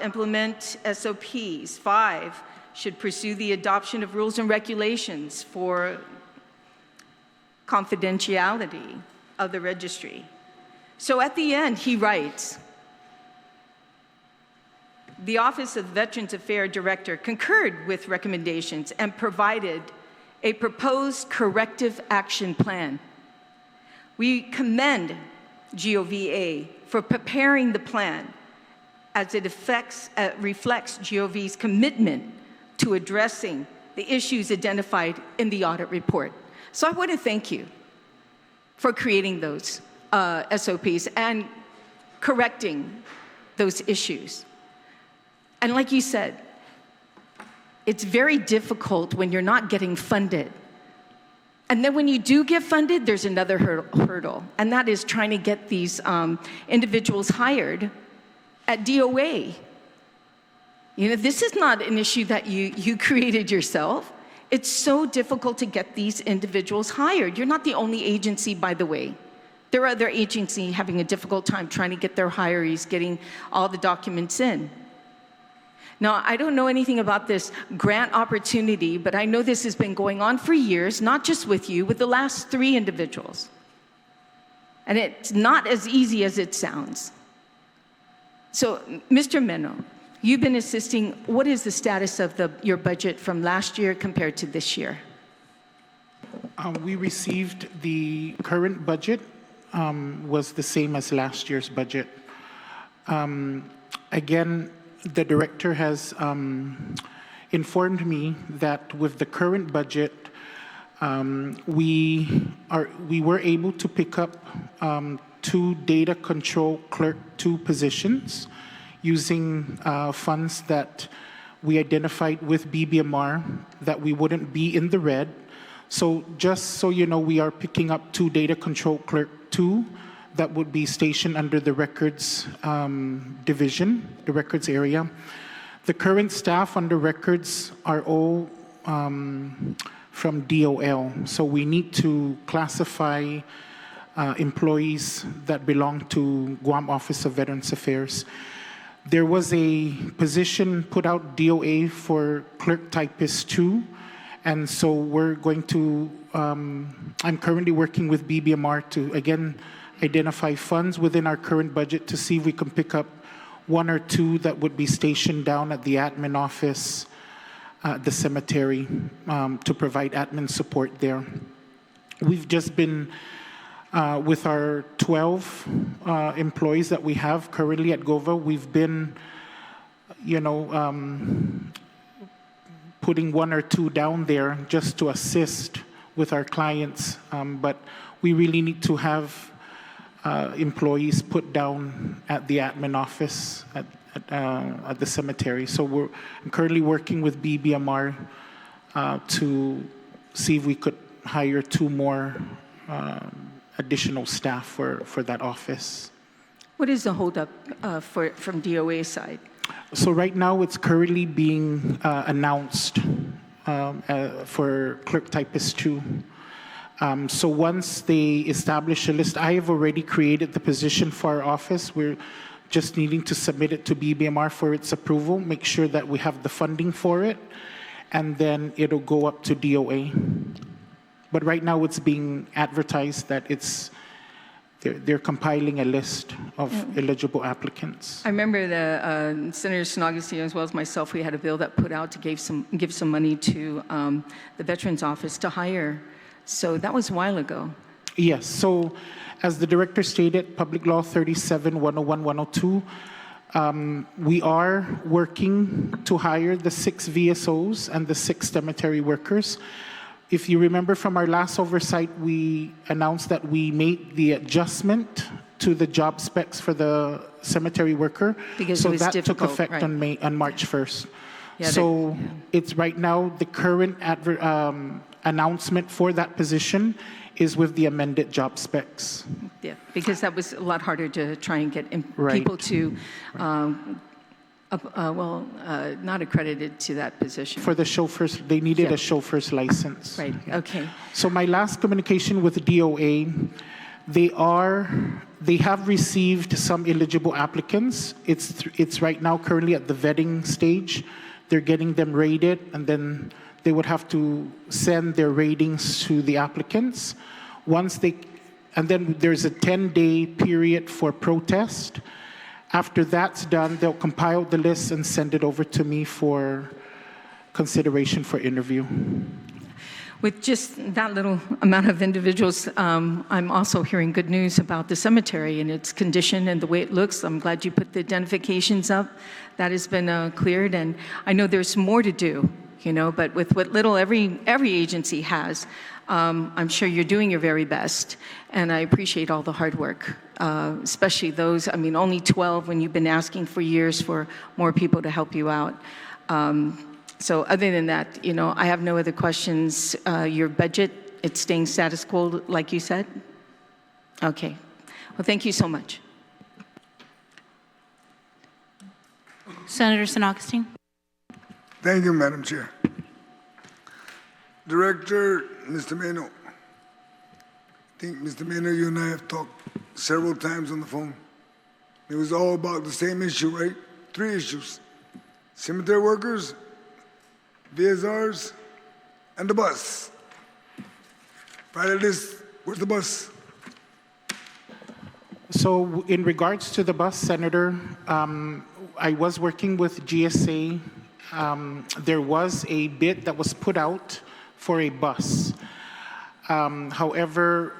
implement SOPs. 5, should pursue the adoption of rules and regulations for confidentiality of the registry. So at the end, he writes, the Office of Veterans Affairs Director concurred with recommendations and provided a proposed corrective action plan. We commend GOVA for preparing the plan as it reflects GOV's commitment to addressing the issues identified in the audit report. So I want to thank you for creating those SOPs and correcting those issues. And like you said, it's very difficult when you're not getting funded. And then when you do get funded, there's another hurdle, and that is trying to get these individuals hired at DOA. You know, this is not an issue that you created yourself. It's so difficult to get these individuals hired. You're not the only agency, by the way. There are other agencies having a difficult time trying to get their hirees, getting all the documents in. Now, I don't know anything about this grant opportunity, but I know this has been going on for years, not just with you, with the last 3 individuals. And it's not as easy as it sounds. So, Mr. Meno, you've been assisting. What is the status of your budget from last year compared to this year? We received the current budget was the same as last year's budget. Again, the director has informed me that with the current budget, We were able to pick up 2 data control clerk 2 positions using funds that we identified with BBMR that we wouldn't be in the red. So just so you know, we are picking up 2 data control clerk 2 that would be stationed under the records division, the records area. The current staff under records are all from DOL. So we need to classify employees that belong to Guam Office of Veterans Affairs. There was a position put out DOA for clerk typist 2, and so we're going to, I'm currently working with BBMR to, again, identify funds within our current budget to see if we can pick up 1 or 2 that would be stationed down at the admin office, the cemetery, to provide admin support there. We've just been, with our 12 employees that we have currently at GOVA, we've been, putting 1 or 2 down there just to assist with our clients. But we really need to have employees put down at the admin office at the cemetery. So I'm currently working with BBMR to see if we could hire 2 more additional staff for that office. What is the holdup from DOA side? So right now it's currently being announced for clerk typist 2. So once they establish a list, I have already created the position for our office. We're just needing to submit it to BBMR for its approval, make sure that we have the funding for it, and then it'll go up to DOA. But right now it's being advertised that they're compiling a list of eligible applicants. I remember the Senator Snoggassy, as well as myself, we had a bill that put out to give some money to the Veterans Office to hire. So that was a while ago. Yes. So as the director stated, Public Law 37, 101, 102, we are working to hire the 6 VSOs and the 6 cemetery workers. If you remember from our last oversight, we announced that we made the adjustment to the job specs for the cemetery worker. Because so it was that difficult, took effect right. on March 1st. Yeah, So it's right now, the current announcement for that position is with the amended job specs. Yeah, because that was a lot harder to try and get Right. people to, not accredited to that position. For the chauffeurs, they needed Yeah. a chauffeur's license. Right, Yeah. okay. So my last communication with DOA, they have received some eligible applicants. It's right now currently at the vetting stage. They're getting them rated, and then they would have to send their ratings to the applicants. And then there's a 10-day period for protest. After that's done, they'll compile the list and send it over to me for consideration for interview. With just that little amount of individuals, I'm also hearing good news about the cemetery and its condition and the way it looks. I'm glad you put the identifications up. That has been cleared, and I know there's more to do, but with what little every agency has, I'm sure you're doing your very best, and I appreciate all the hard work, especially those, only 12 when you've been asking for years for more people to help you out. So other than that, I have no other questions. Your budget, it's staying status quo, like you said? Okay. Well, thank you so much. Senator San Augustine. Thank you, Madam Chair. Director, Mr. Meno. I think, Mr. Meno, you and I have talked several times on the phone. It was all about the same issue, right? 3 issues. Cemetery workers, VSRs, and the bus. Friday list, where's the bus? So in regards to the bus, Senator, I was working with GSA. There was a bid that was put out for a bus. However,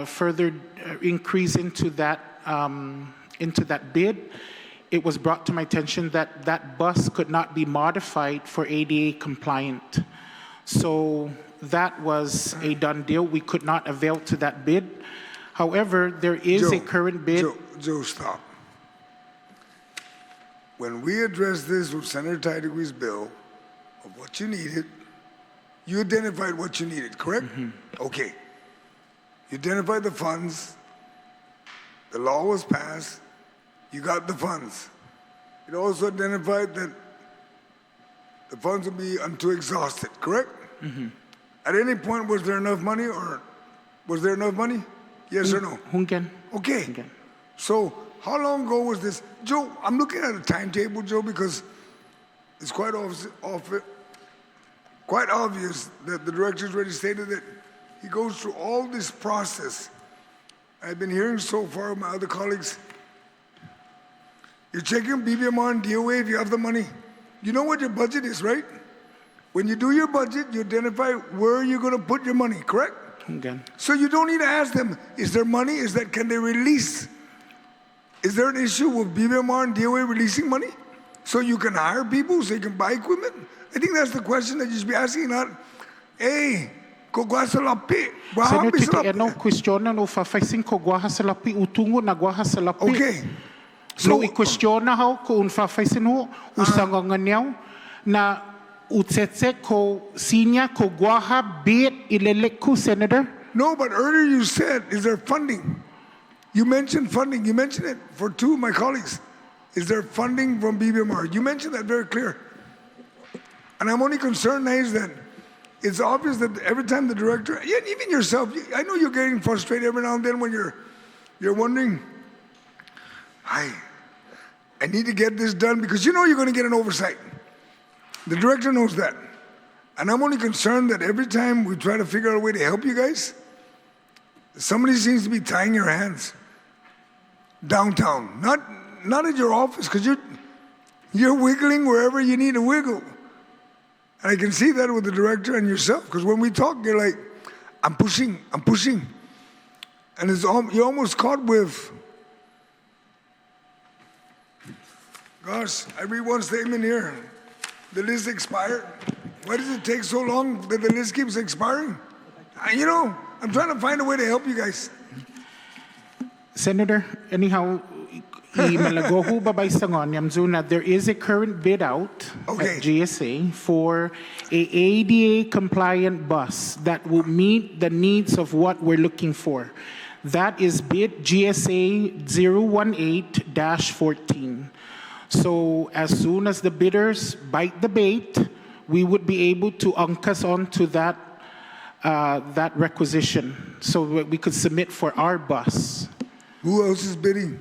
further increase into that bid, it was brought to my attention that that bus could not be modified for ADA compliant. So that was a done deal. We could not avail to that bid. However, there is a current bid. Joe, stop. When we addressed this with Senator Tydegwee's bill of what you needed, you identified what you needed, correct? Okay. You identified the funds. The law was passed. You got the funds. It also identified that the funds would be unto exhausted, correct? At any point, was there enough money or was there enough money? Yes or no? Hungan. Okay. Hungan. So how long ago was this? Joe, I'm looking at a timetable, Joe, because it's quite obvious that the director's already stated that he goes through all this process. I've been hearing so far from my other colleagues, you're checking BBMR and DOA if you have the money. You know what your budget is, right? When you do your budget, you identify where you're going to put your money, correct? Hungan. So you don't need to ask them, is there money? Can they release? Is there an issue with BBMR and DOA releasing money? So you can hire people, so you can buy equipment? I think that's the question that you should be asking, not, hey, kogwa sa lapi. Senator Titi, ano kwestiona no fafaisin ko guaha sa lapi, utungo na guaha sa lapi. Okay. So, i-kwestiona ho kung fafaisin ho, usang nganyaw, na utsetse ko sinya ko guaha bit ilelek ko, Senator? No, but earlier you said, is there funding? You mentioned funding. You mentioned it for two of my colleagues. Is there funding from BBMR? You mentioned that very clear. And I'm only concerned is that it's obvious that every time the director, even yourself, I know you're getting frustrated every now and then when you're wondering, I need to get this done because you know you're going to get an oversight. The director knows that. And I'm only concerned that every time we try to figure out a way to help you guys, somebody seems to be tying your hands downtown, not at your office, because you're wiggling wherever you need to wiggle. And I can see that with the director and yourself, because when we talk, you're like, I'm pushing. And you're almost caught with, gosh, I read one statement here. The list expired. Why does it take so long that the list keeps expiring? I'm trying to find a way to help you guys. Senator, anyhow, there is a current bid out at GSA for a ADA compliant bus that will meet the needs of what we're looking for. That is bid GSA 018-14. So as soon as the bidders bite the bait, we would be able to us onto that requisition so that we could submit for our bus. Who else is bidding?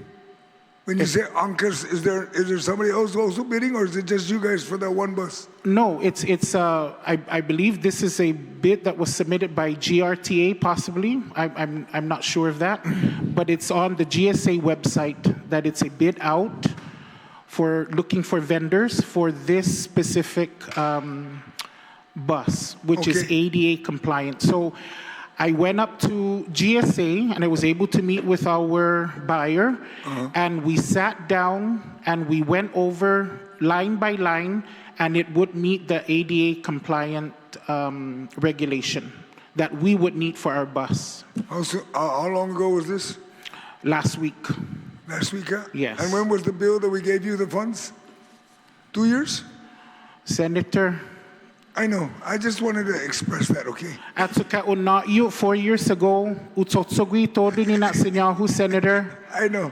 When you say Anchors, is there somebody else also bidding, or is it just you guys for that one bus? No, I believe this is a bid that was submitted by GRTA, possibly. I'm not sure of that, but it's on the GSA website that it's a bid out for looking for vendors for this specific bus, which is ADA compliant. So I went up to GSA and I was able to meet with our buyer, and we sat down and we went over line by line, and it would meet the ADA compliant regulation that we would need for our bus. How long ago was this? Last week. Last week, huh? Yes. And when was the bill that we gave you the funds? 2 years? Senator, I know. I just wanted to express that, okay? at suka una 4 years ago, utsotsogwi todo ni na sinyahu, Senator. I know.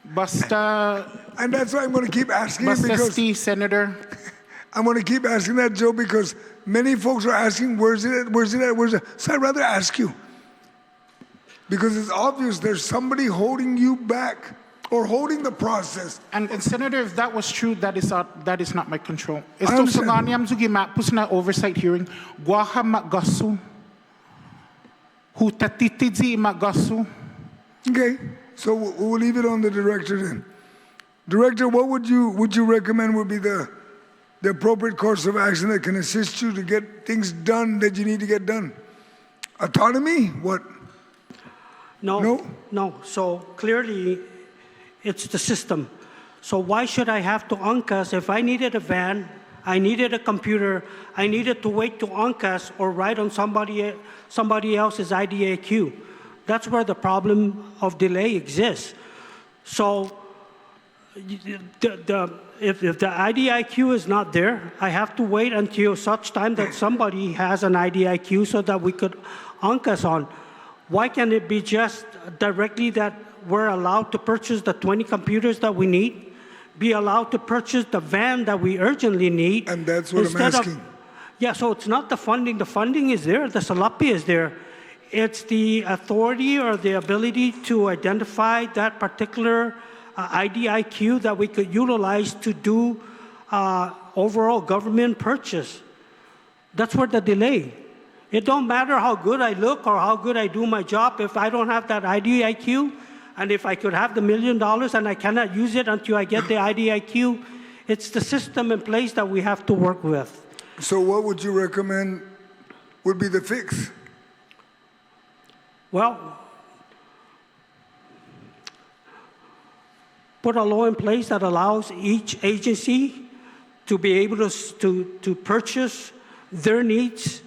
Basta, And that's why I'm going to keep asking it basta because Steve, Senator. I'm going to keep asking that, Joe, because many folks are asking, where's it at? So I'd rather ask you. Because it's obvious there's somebody holding you back or holding the process. And Senator, if that was true, that is not my control. Ito understand. sa nganyam zugi mapus na oversight hearing, guaha magasu, hutatitidzi magasu. Okay, so we'll leave it on the director then. Director, what would you recommend would be the appropriate course of action that can assist you to get things done that you need to get done? Autonomy? What? No. So clearly, it's the system. So why should I have to UNCAS if I needed a van? I needed a computer, I needed to wait to ONCAS or write on somebody else's IDIQ. That's where the problem of delay exists. So if the IDIQ is not there, I have to wait until such time that somebody has an IDIQ so that we could ONCAS on. Why can't it be just directly that we're allowed to purchase the 20 computers that we need, be allowed to purchase the van that we urgently need? And that's what I'm asking. Yeah, so it's not the funding. The funding is there. The SALAPI is there. It's the authority or the ability to identify that particular IDIQ that we could utilize to do overall government purchase. That's where the delay. It don't matter how good I look or how good I do my job if I don't have that IDIQ, and if I could have the $1 million and I cannot use it until I get the IDIQ, it's the system in place that we have to work with. So what would you recommend would be the fix? Well, put a law in place that allows each agency to be able to purchase their needs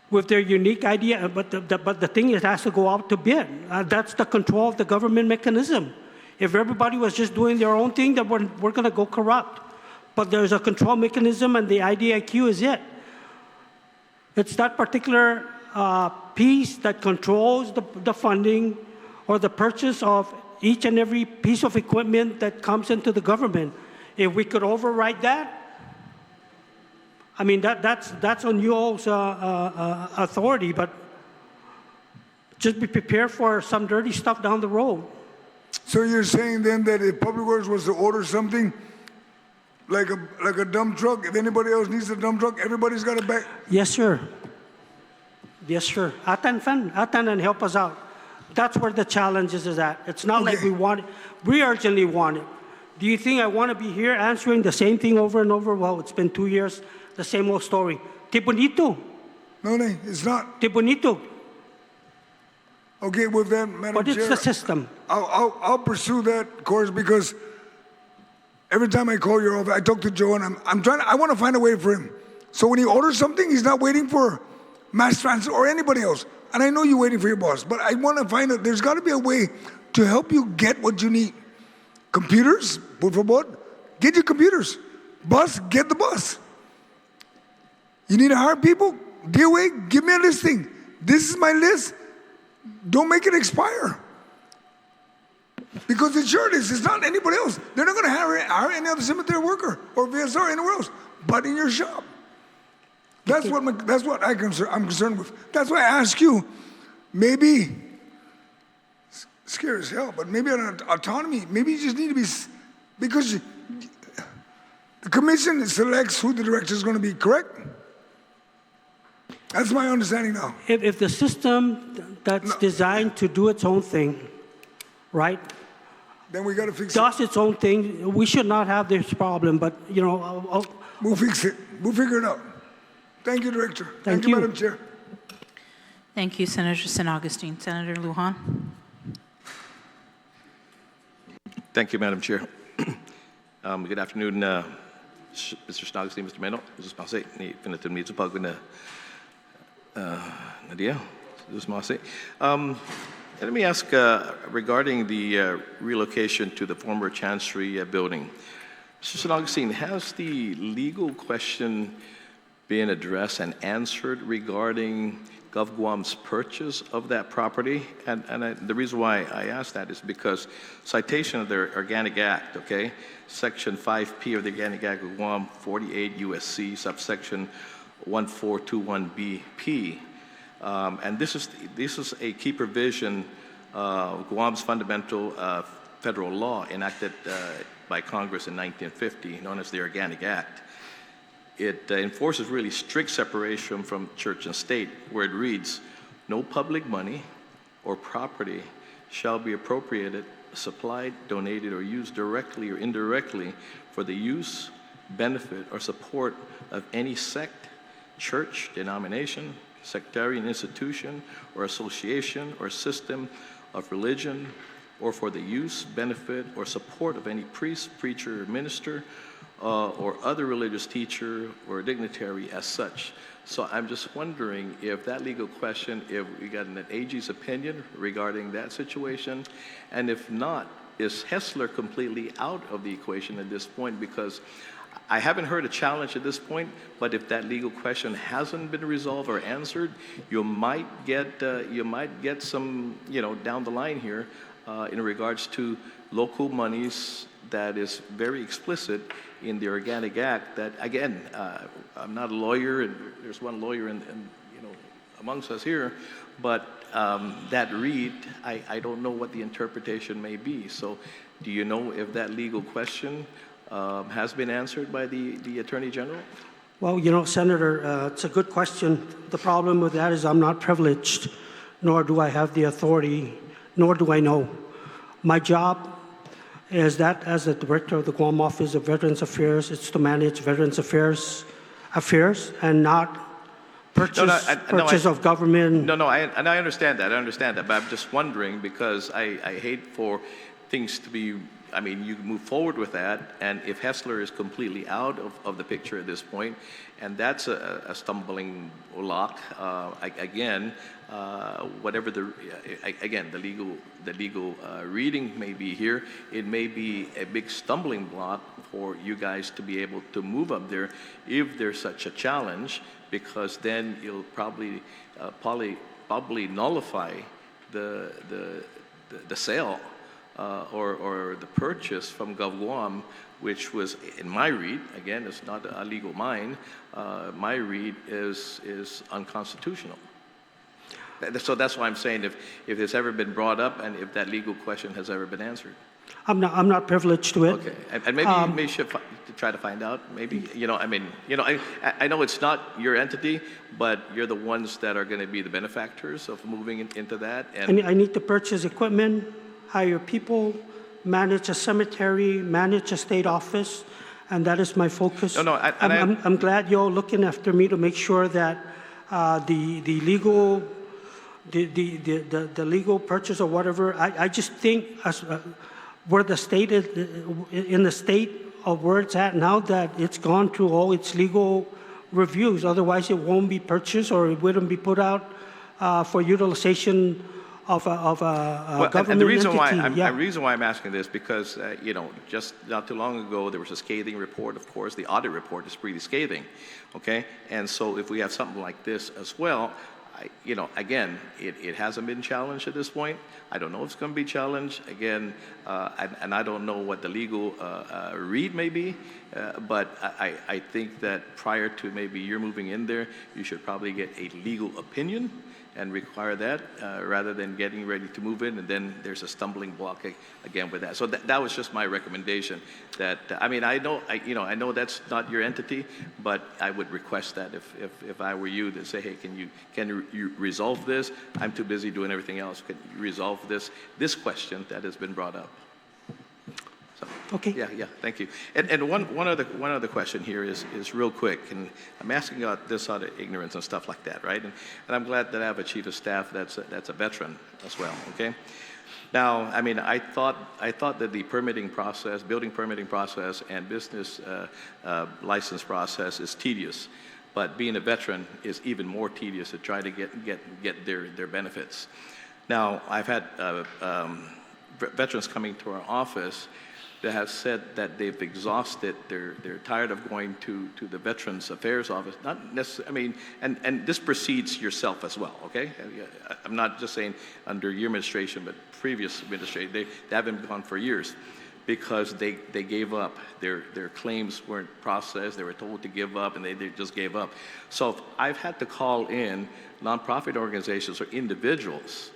with their unique idea, but the thing is, it has to go out to bid. That's the control of the government mechanism. If everybody was just doing their own thing, then we're going to go corrupt. But there's a control mechanism, and the IDIQ is it. It's that particular piece that controls the funding or the purchase of each and every piece of equipment that comes into the government. If we could override that, I mean, that's on you all's authority, but just be prepared for some dirty stuff down the road. So you're saying then that if Public Works was to order something like a dump truck, if anybody else needs a dump truck, everybody's got to back? Yes, sir. Yes, sir. Atan and help us out. That's where the challenge is at. It's not like we want it. We urgently want it. Do you think I want to be here answering the same thing over and over? Well, it's been 2 years, the same old story. Te bonito. No, it's not. Te bonito. Okay, with that, Madam Chair. But it's the system. I'll pursue that course, because every time I call your office, I talk to Joe, and I want to find a way for him. So when he orders something, he's not waiting for mass transit or anybody else. And I know you're waiting for your boss, but I want to find out, there's got to be a way to help you get what you need. Computers, por favor, get your computers. Bus, get the bus. You need to hire people? DOA, give me a listing. This is my list. Don't make it expire. Because it's your list, it's not anybody else. They're not going to hire any other cemetery worker or VSR anywhere else, but in your shop. That's what I'm concerned with. That's why I ask you, maybe, scary as hell, but maybe an autonomy, maybe you just need to be, because the commission selects who the director is going to be, correct? That's my understanding now. If the system that's designed to do its own thing, right, then we got to fix does its own thing, we should not have this problem, but, you know, we'll fix it. We'll figure it out. Thank you, Director. Thank you, Madam Chair. Thank you, Senator San Augustine. Senator Lujan. Thank you, Madam Chair. Good afternoon, Mr. San Augustine, Mr. Meno. This is Mase. Ni pinatin mi pag na Nadia. This is Mase. Let me ask regarding the relocation to the former Chancery Building. Mr. San Augustine, has the legal question been addressed and answered regarding Gov Guam's purchase of that property? And the reason why I ask that is because citation of the Organic Act, okay, Section 5P of the Organic Act of Guam, 48 U.S.C., subsection 1421BP. And this is a key provision of Guam's fundamental federal law enacted by Congress in 1950, known as the Organic Act. It enforces really strict separation from church and state, where it reads, no public money or property shall be appropriated, supplied, donated, or used directly or indirectly for the use, benefit, or support of any sect, church, denomination, sectarian institution, or association, or system of religion, or for the use, benefit, or support of any priest, preacher, or minister, or other religious teacher or dignitary as such. So I'm just wondering if that legal question, if we got an AG's opinion regarding that situation, and if not, is Hessler completely out of the equation at this point? Because I haven't heard a challenge at this point, but if that legal question hasn't been resolved or answered, you might get some, down the line here in regards to local monies that is very explicit in the Organic Act. That again, I'm not a lawyer, and there's one lawyer amongst us here, but that read, I don't know what the interpretation may be. So, do you know if that legal question has been answered by the Attorney General? Well, Senator, it's a good question. The problem with that is I'm not privileged, nor do I have the authority, nor do I know. My job is that as the director of the Guam Office of Veterans Affairs, it's to manage Veterans Affairs and not purchase of government. No, and I understand that. But I'm just wondering because I hate for things to be. I mean, you move forward with that, and if Hessler is completely out of the picture at this point, and that's a stumbling block, whatever the legal reading may be here, it may be a big stumbling block for you guys to be able to move up there if there's such a challenge, because then you'll probably nullify the sale. Or the purchase from GovGuam, which was, in my read, again, it's not a legal mind, my read is unconstitutional. So that's why I'm saying if it's ever been brought up and if that legal question has ever been answered. I'm not privileged to it. Okay, and maybe you may should try to find out. Maybe I know it's not your entity, but you're the ones that are going to be the benefactors of moving into that. And I need to purchase equipment, hire people, manage a cemetery, manage a state office, and that is my focus. I'm glad you're looking after me to make sure that the legal purchase or whatever. I just think where the state is, in the state of where it's at now, that it's gone through all its legal reviews. Otherwise, it won't be purchased or it wouldn't be put out for utilization of a government and the reason entity. the reason why I'm asking this because just not too long ago there was a scathing report. Of course, the audit report is pretty scathing. Okay, and so if we have something like this as well, again, it hasn't been challenged at this point. I don't know if it's going to be challenged again, and I don't know what the legal read may be. But I think that prior to maybe you're moving in there, you should probably get a legal opinion and require that rather than getting ready to move in, and then there's a stumbling block again with that. So that was just my recommendation. That I know that's not your entity, but I would request that if I were you, to say, hey, can you resolve this? I'm too busy doing everything else. Can you resolve this question that has been brought up? So, okay. Yeah. Thank you. And one other question here is real quick, and I'm asking this out of ignorance and stuff like that, right? And I'm glad that I have a chief of staff that's a veteran as well. Okay. Now, I thought that the permitting process, building permitting process, and business license process is tedious, but being a veteran is even more tedious to try to get their benefits. Now, I've had veterans coming to our office that have said that they've exhausted, they're tired of going to the Veterans Affairs Office. Not necessarily, and this precedes yourself as well, okay? I'm not just saying under your administration, but previous administration, they haven't gone for years because they gave up. Their claims weren't processed, they were told to give up, and they just gave up. So I've had to call in nonprofit organizations or individuals,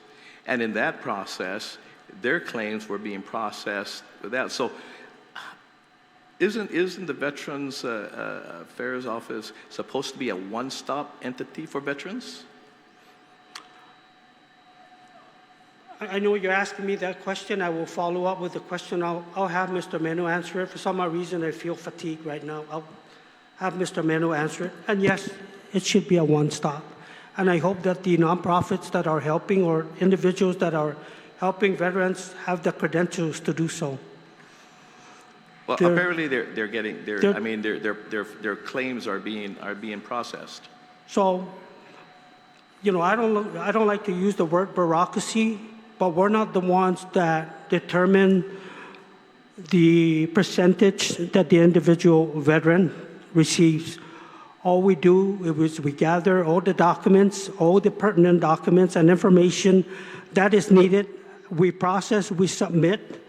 and in that process, their claims were being processed without. So isn't the Veterans Affairs Office supposed to be a one-stop entity for veterans? I know you're asking me that question. I will follow up with the question. I'll have Mr. Menu answer it. For some odd reason, I feel fatigued right now. I'll have Mr. Menu answer it. And yes, it should be a one-stop. And I hope that the nonprofits that are helping or individuals that are helping veterans have the credentials to do so. Well, They're- apparently they're getting, they're- I mean, their claims are being processed. So, you know, I don't like to use the word bureaucracy, but we're not the ones that determine the percentage that the individual veteran receives. All we do is we gather all the documents, all the pertinent documents and information that is needed. We process, we submit,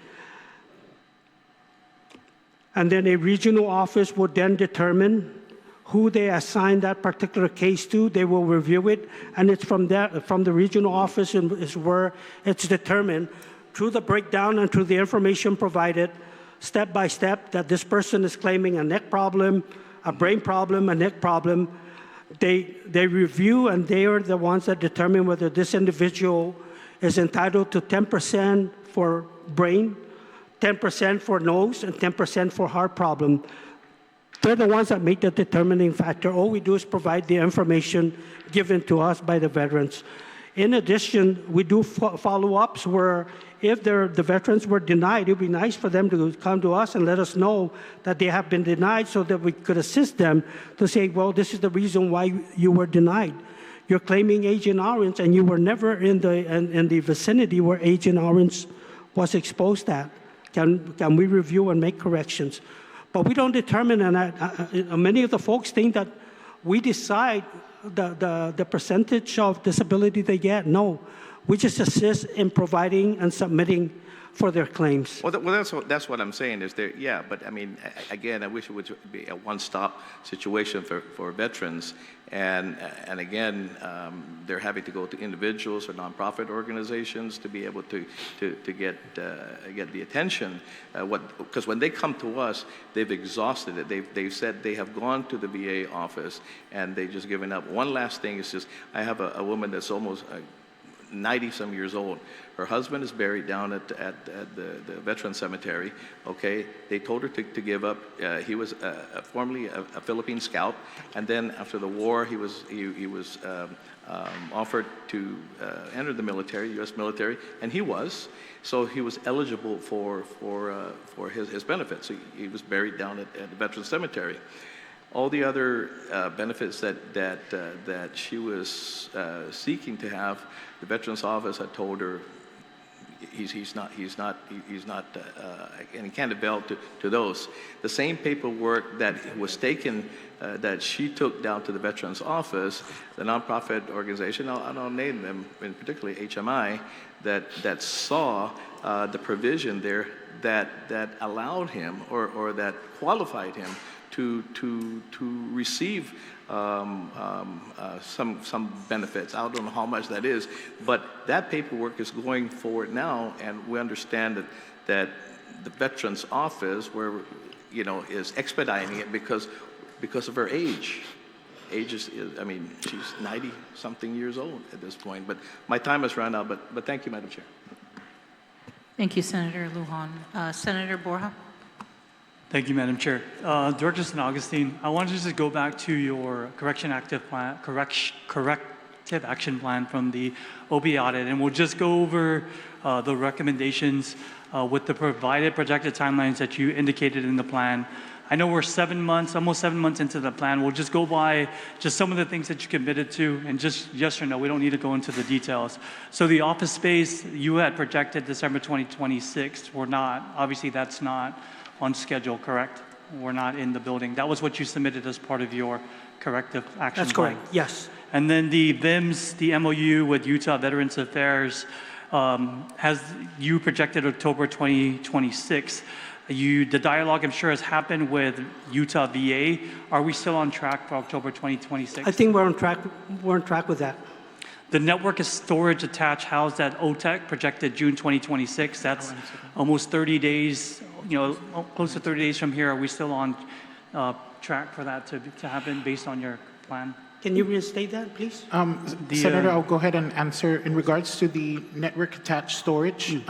and then a regional office would then determine who they assign that particular case to. They will review it, and it's from the regional office is where it's determined through the breakdown and through the information provided, step by step, that this person is claiming a neck problem, a brain problem, a neck problem. They review, and they are the ones that determine whether this individual is entitled to 10% for brain, 10% for nose, and 10% for heart problem. They're the ones that make the determining factor. All we do is provide the information given to us by the veterans. In addition, we do follow-ups where if the veterans were denied, it would be nice for them to come to us and let us know that they have been denied so that we could assist them to say, well, this is the reason why you were denied. You're claiming Agent Orange, and you were never in the vicinity where Agent Orange was exposed at. Can we review and make corrections? But we don't determine, and many of the folks think that we decide the percentage of disability they get. No, we just assist in providing and submitting for their claims. Well, that's what I'm saying is there, yeah, but I mean, again, I wish it would be a one-stop situation for veterans. And again, they're having to go to individuals or nonprofit organizations to be able to get the attention. Because when they come to us, they've exhausted it. They've said they have gone to the VA office and they've just given up. One last thing is just, I have a woman that's almost 90-some years old. Her husband is buried down at the Veteran Cemetery. Okay, they told her to give up. He was formerly a Philippine scout, and then after the war, he was offered to enter the military, U.S. military, and he was. So he was eligible for his benefits. He was buried down at the Veteran Cemetery. All the other benefits that she was seeking to have, the Veterans Office had told her he's not, and he can't avail to those. The same paperwork that was taken, that she took down to the Veterans Office, the nonprofit organization, I don't name them, in particularly HMI, that saw the provision there that allowed him or that qualified him to receive some benefits. I don't know how much that is, but that paperwork is going forward now, and we understand that the Veterans Office, is expediting it because of her age. Age is, I mean, she's 90-something years old at this point. But my time has run out. But thank you, Madam Chair. Thank you, Senator Lujan. Senator Borja? Thank you, Madam Chair. Director San Augustine, I wanted to just go back to your corrective action plan from the OB audit, and we'll just go over the recommendations with the provided projected timelines that you indicated in the plan. I know we're almost 7 months into the plan. We'll just go by just some of the things that you committed to, and just yes or no, we don't need to go into the details. So the office space, you had projected December 2026. We're not, obviously that's not on schedule, correct? We're not in the building. That was what you submitted as part of your corrective action That's plan. correct, yes. And then the VIMS, the MOU with Utah Veterans Affairs, has you projected October 2026. The dialogue, I'm sure, has happened with Utah VA. Are we still on track for October 2026? I think we're on track. We're on track with that. The network is storage attached housed at OTEC, projected June 2026. That's almost 30 days, close to 30 days from here. Are we still on track for that to happen based on your plan? Can you reinstate that, please? Senator, I'll go ahead and answer in regards to the network attached storage.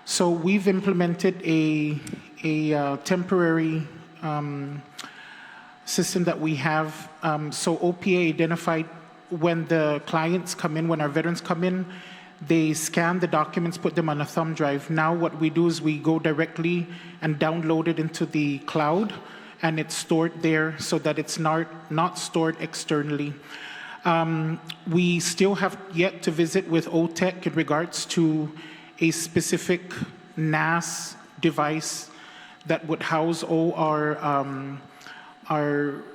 So we've implemented a temporary system that we have. So OPA identified when the clients come in, when our veterans come in, They scan the documents, put them on a thumb drive. Now what we do is we go directly and download it into the cloud, and it's stored there so that it's not stored externally. We still have yet to visit with OTEC in regards to a specific NAS device that would house all our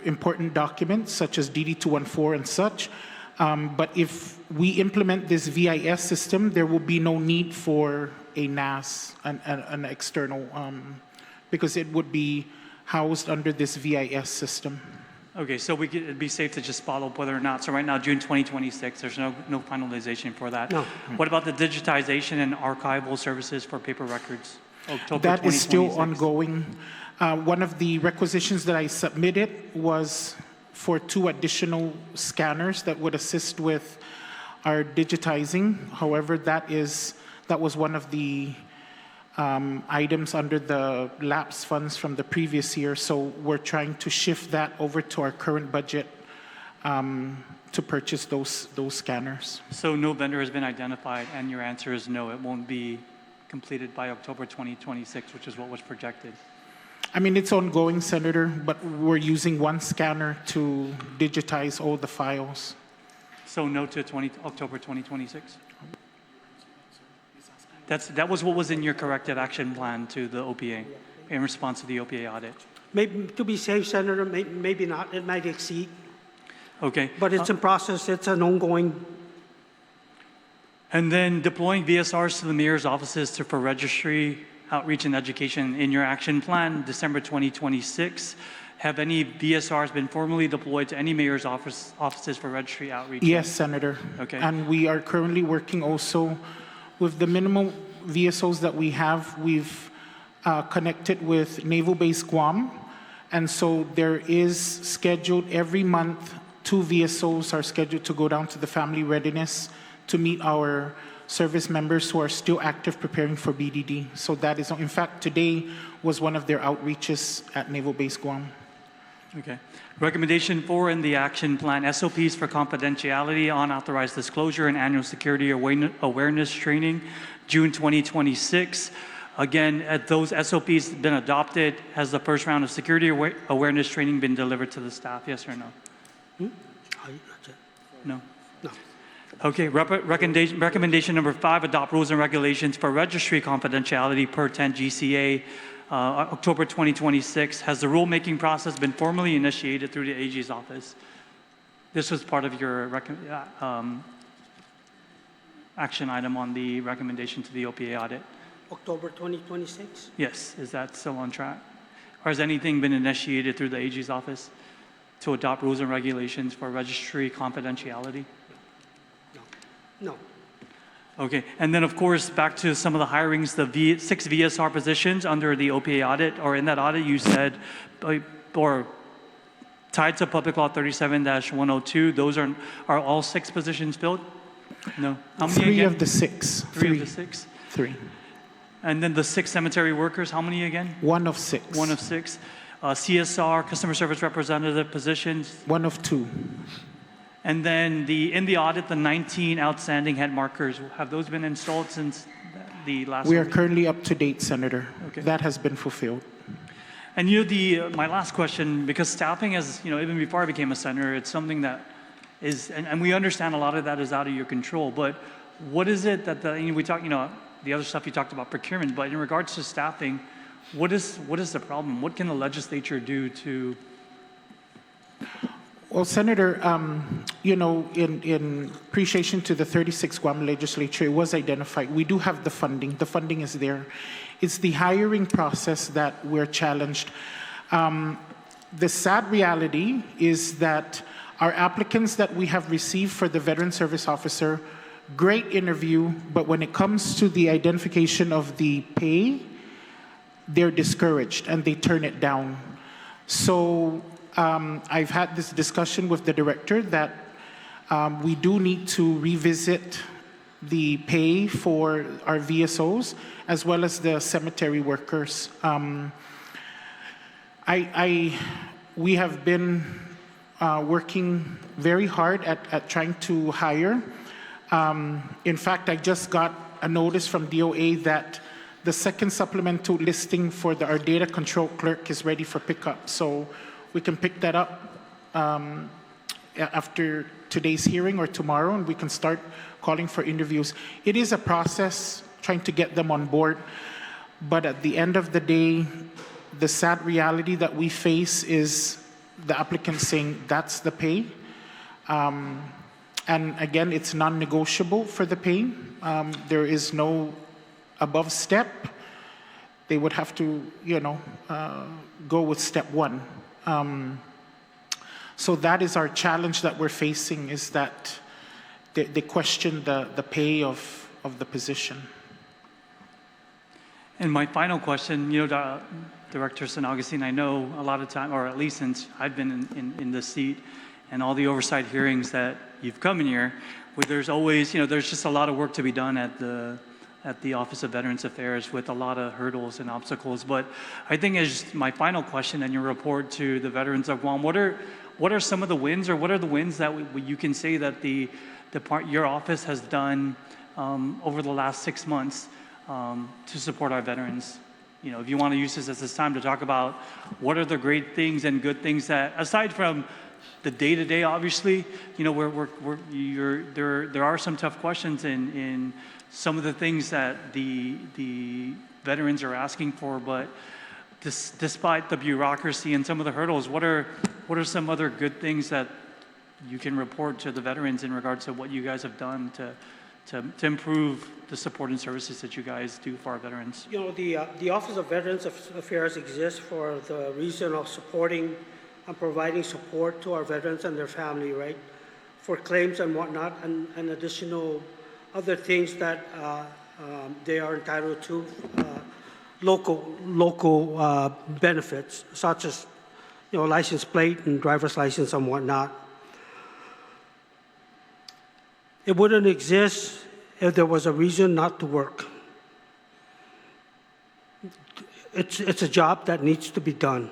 important documents, such as DD-214 and such. But if we implement this VIS system, there will be no need for a NAS, an external, because it would be housed under this VIS system. Okay, so it'd be safe to just follow up whether or not. So right now, June 2026, there's no finalization for that. No. What about the digitization and archival services for paper records? October That is still 2026. ongoing. One of the requisitions that I submitted was for 2 additional scanners that would assist with our digitizing. However, that was one of the items under the lapse funds from the previous year. So we're trying to shift that over to our current budget to purchase those scanners. So no vendor has been identified, and your answer is no, it won't be completed by October 2026, which is what was projected. I mean, it's ongoing, Senator, but we're using one scanner to digitize all the files. So no to October 2026? That was what was in your corrective action plan to the OPA in response to the OPA audit. Maybe, to be safe, Senator, maybe not. It might exceed. Okay. But it's in process. It's an ongoing. And then deploying VSRs to the mayor's offices for registry, outreach, and education in your action plan, December 2026. Have any VSRs been formally deployed to any mayor's offices for registry outreach? Yes, Senator. Okay. And we are currently working also with the minimal VSOs that we have. We've connected with Naval Base Guam. And so there is scheduled every month, 2 VSOs are scheduled to go down to the family readiness to meet our service members who are still active preparing for BDD. So that is, in fact, today was one of their outreaches at Naval Base Guam. Okay. Recommendation 4 in the action plan, SOPs for confidentiality, unauthorized disclosure, and annual security awareness training, June 2026. Again, at those SOPs been adopted, has the first round of security awareness training been delivered to the staff, yes or no? No. No. Okay, recommendation number 5, adopt rules and regulations for registry confidentiality per 10 GCA, October 2026. Has the rulemaking process been formally initiated through the AG's office? This was part of your action item on the recommendation to the OPA audit. October 2026? Yes, is that still on track? Or has anything been initiated through the AG's office to adopt rules and regulations for registry confidentiality? No. Okay, and then of course, back to some of the hirings, the 6 VSR positions under the OPA audit, or in that audit you said, or tied to Public Law 37-102, those are all 6 positions filled? No. How many 3 again? of the 6. 3 of the 6? 3. And then the 6 cemetery workers, how many again? 1 of 6. 1 of 6. CSR, customer service representative positions? 1 of 2. And then in the audit, the 19 outstanding head markers, have those been installed since the last? We are currently up to date, Senator. Okay. That has been fulfilled. And my last question, because staffing is, even before I became a senator, it's something that is, and we understand a lot of that is out of your control, but what is it that we talk, the other stuff you talked about procurement, but in regards to staffing, what is the problem? What can the legislature do to? Well, Senator, in appreciation to the 36 Guam legislature, it was identified. We do have the funding. The funding is there. It's the hiring process that we're challenged. The sad reality is that our applicants that we have received for the Veteran Service Officer, great interview, but when it comes to the identification of the pay, they're discouraged and they turn it down. So I've had this discussion with the director that we do need to revisit the pay for our VSOs as well as the cemetery workers. We have been working very hard at trying to hire. In fact, I just got a notice from DOA that the second supplemental listing for our data control clerk is ready for pickup. So we can pick that up after today's hearing or tomorrow, and we can start calling for interviews. It is a process trying to get them on board, but at the end of the day, the sad reality that we face is the applicant saying that's the pay. And again, it's non-negotiable for the pay. There is no above step. They would have to, go with step one. So that is our challenge that we're facing, is that they question the pay of the position. And my final question, Director San Augustine, I know a lot of time, or at least since I've been in this seat, and all the oversight hearings that you've come in here, where there's always, there's just a lot of work to be done at the Office of Veterans Affairs with a lot of hurdles and obstacles. But I think as my final question in your report to the veterans of Guam, what are some of the wins, or what are the wins that you can say that your office has done over the last 6 months to support our veterans? If you want to use this time to talk about what are the great things and good things that, aside from the day-to-day, obviously, there are some tough questions in some of the things that the veterans are asking for, but despite the bureaucracy and some of the hurdles, what are some other good things that you can report to the veterans in regards to what you guys have done to improve the support and services that you guys do for our veterans? The Office of Veterans Affairs exists for the reason of supporting and providing support to our veterans and their family, right? For claims and whatnot, and additional other things that they are entitled to, local benefits, such as license plate and driver's license and whatnot. It wouldn't exist if there was a reason not to work. It's a job that needs to be done.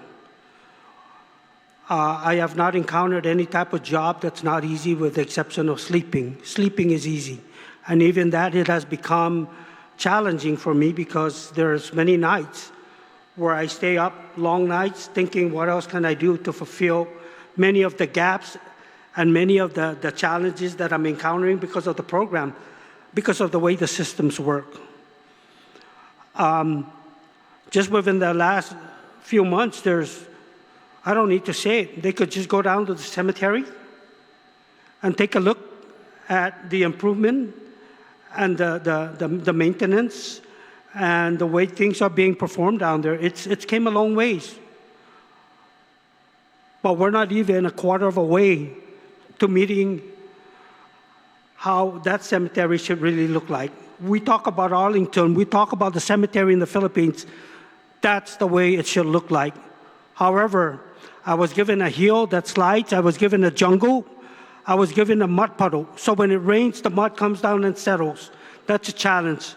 I have not encountered any type of job that's not easy, with the exception of sleeping. Sleeping is easy. And even that, it has become challenging for me, because there's many nights where I stay up long nights thinking, what else can I do to fulfill many of the gaps and many of the challenges that I'm encountering because of the program, because of the way the systems work. Just within the last few months, I don't need to say it, they could just go down to the cemetery and take a look at the improvement and the maintenance and the way things are being performed down there. It's came a long ways. But we're not even a quarter of a way to meeting how that cemetery should really look like. We talk about Arlington, we talk about the cemetery in the Philippines. That's the way it should look like. However, I was given a hill that slides, I was given a jungle, I was given a mud puddle. So when it rains, the mud comes down and settles. That's a challenge.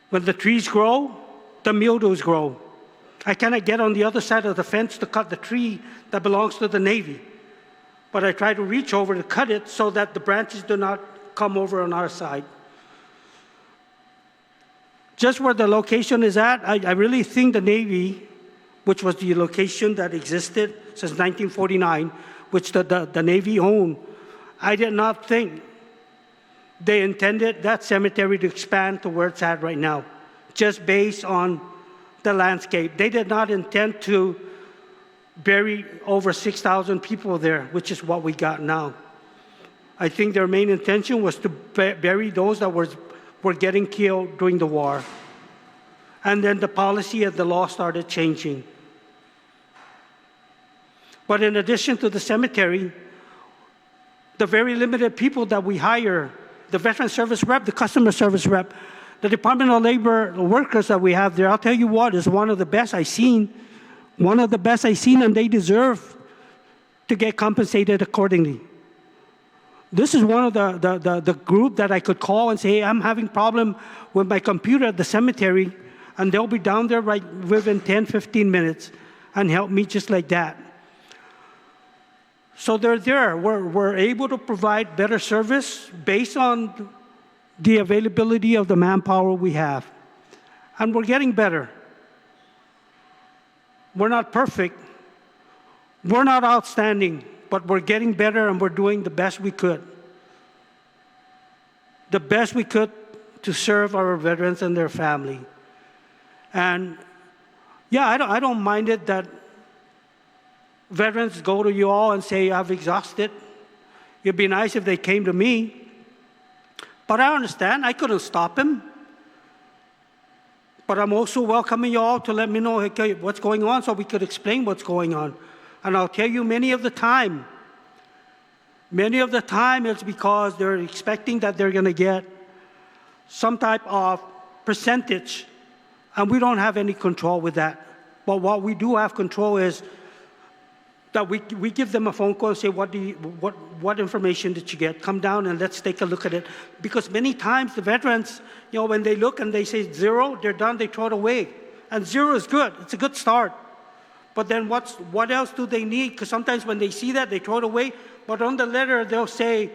When the trees grow, the mildews grow. I cannot get on the other side of the fence to cut the tree that belongs to the Navy. But I try to reach over to cut it so that the branches do not come over on our side. Just where the location is at, I really think the Navy, which was the location that existed since 1949, which the Navy owned, I did not think they intended that cemetery to expand to where it's at right now, just based on the landscape. They did not intend to bury over 6,000 people there, which is what we got now. I think their main intention was to bury those that were getting killed during the war. And then the policy of the law started changing. But in addition to the cemetery, the very limited people that we hire, the veteran service rep, the customer service rep, the Department of Labor workers that we have there, I'll tell you what, is one of the best I've seen. One of the best I've seen, and they deserve to get compensated accordingly. This is one of the group that I could call and say, hey, I'm having problem with my computer at the cemetery, and they'll be down there right within 10, 15 minutes and help me just like that. So they're there. We're able to provide better service based on the availability of the manpower we have. And we're getting better. We're not perfect. We're not outstanding, but we're getting better and we're doing the best we could. The best we could to serve our veterans and their family. And yeah, I don't mind it that veterans go to you all and say, I've exhausted. It'd be nice if they came to me. But I understand, I couldn't stop him. But I'm also welcoming you all to let me know, okay, what's going on so we could explain what's going on. And I'll tell you many of the time it's because they're expecting that they're going to get some type of percentage, and we don't have any control with that. But what we do have control is that we give them a phone call and say, what information did you get? Come down and let's take a look at it. Because many times the veterans, when they look and they say 0, they're done, they throw it away. And 0 is good, it's a good start. But then what else do they need? Because sometimes when they see that, they throw it away. But on the letter, they'll say,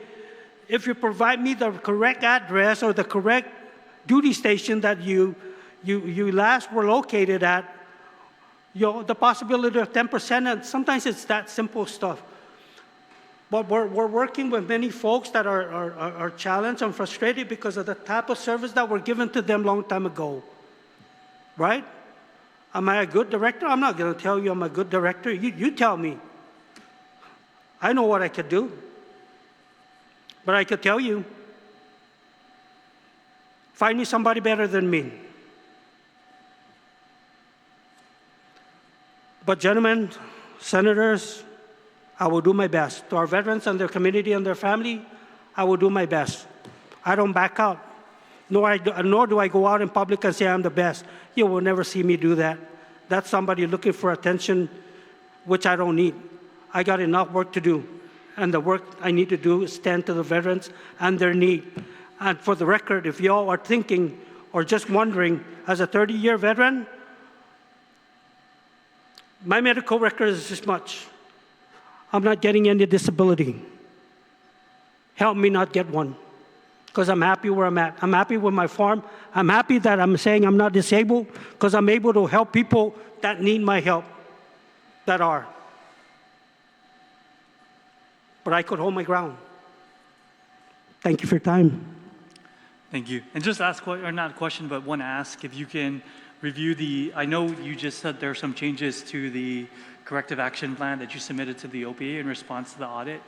if you provide me the correct address or the correct duty station that you last were located at, the possibility of 10%, and sometimes it's that simple stuff. But we're working with many folks that are challenged and frustrated because of the type of service that were given to them a long time ago, right? Am I a good director? I'm not going to tell you I'm a good director. You tell me. I know what I could do. But I could tell you, find me somebody better than me. But gentlemen, senators, I will do my best. To our veterans and their community and their family, I will do my best. I don't back out. Nor do I go out in public and say I'm the best. You will never see me do that. That's somebody looking for attention, which I don't need. I got enough work to do. And the work I need to do is stand to the veterans and their need. And for the record, if y'all are thinking or just wondering, as a 30-year veteran, my medical record is this much. I'm not getting any disability. Help me not get one, because I'm happy where I'm at. I'm happy with my farm. I'm happy that I'm saying I'm not disabled, because I'm able to help people that need my help, that are. But I could hold my ground. Thank you for your time. Thank you. And just ask, or not a question, but one ask, if you can review I know you just said there are some changes to the corrective action plan that you submitted to the OPA in response to the audit.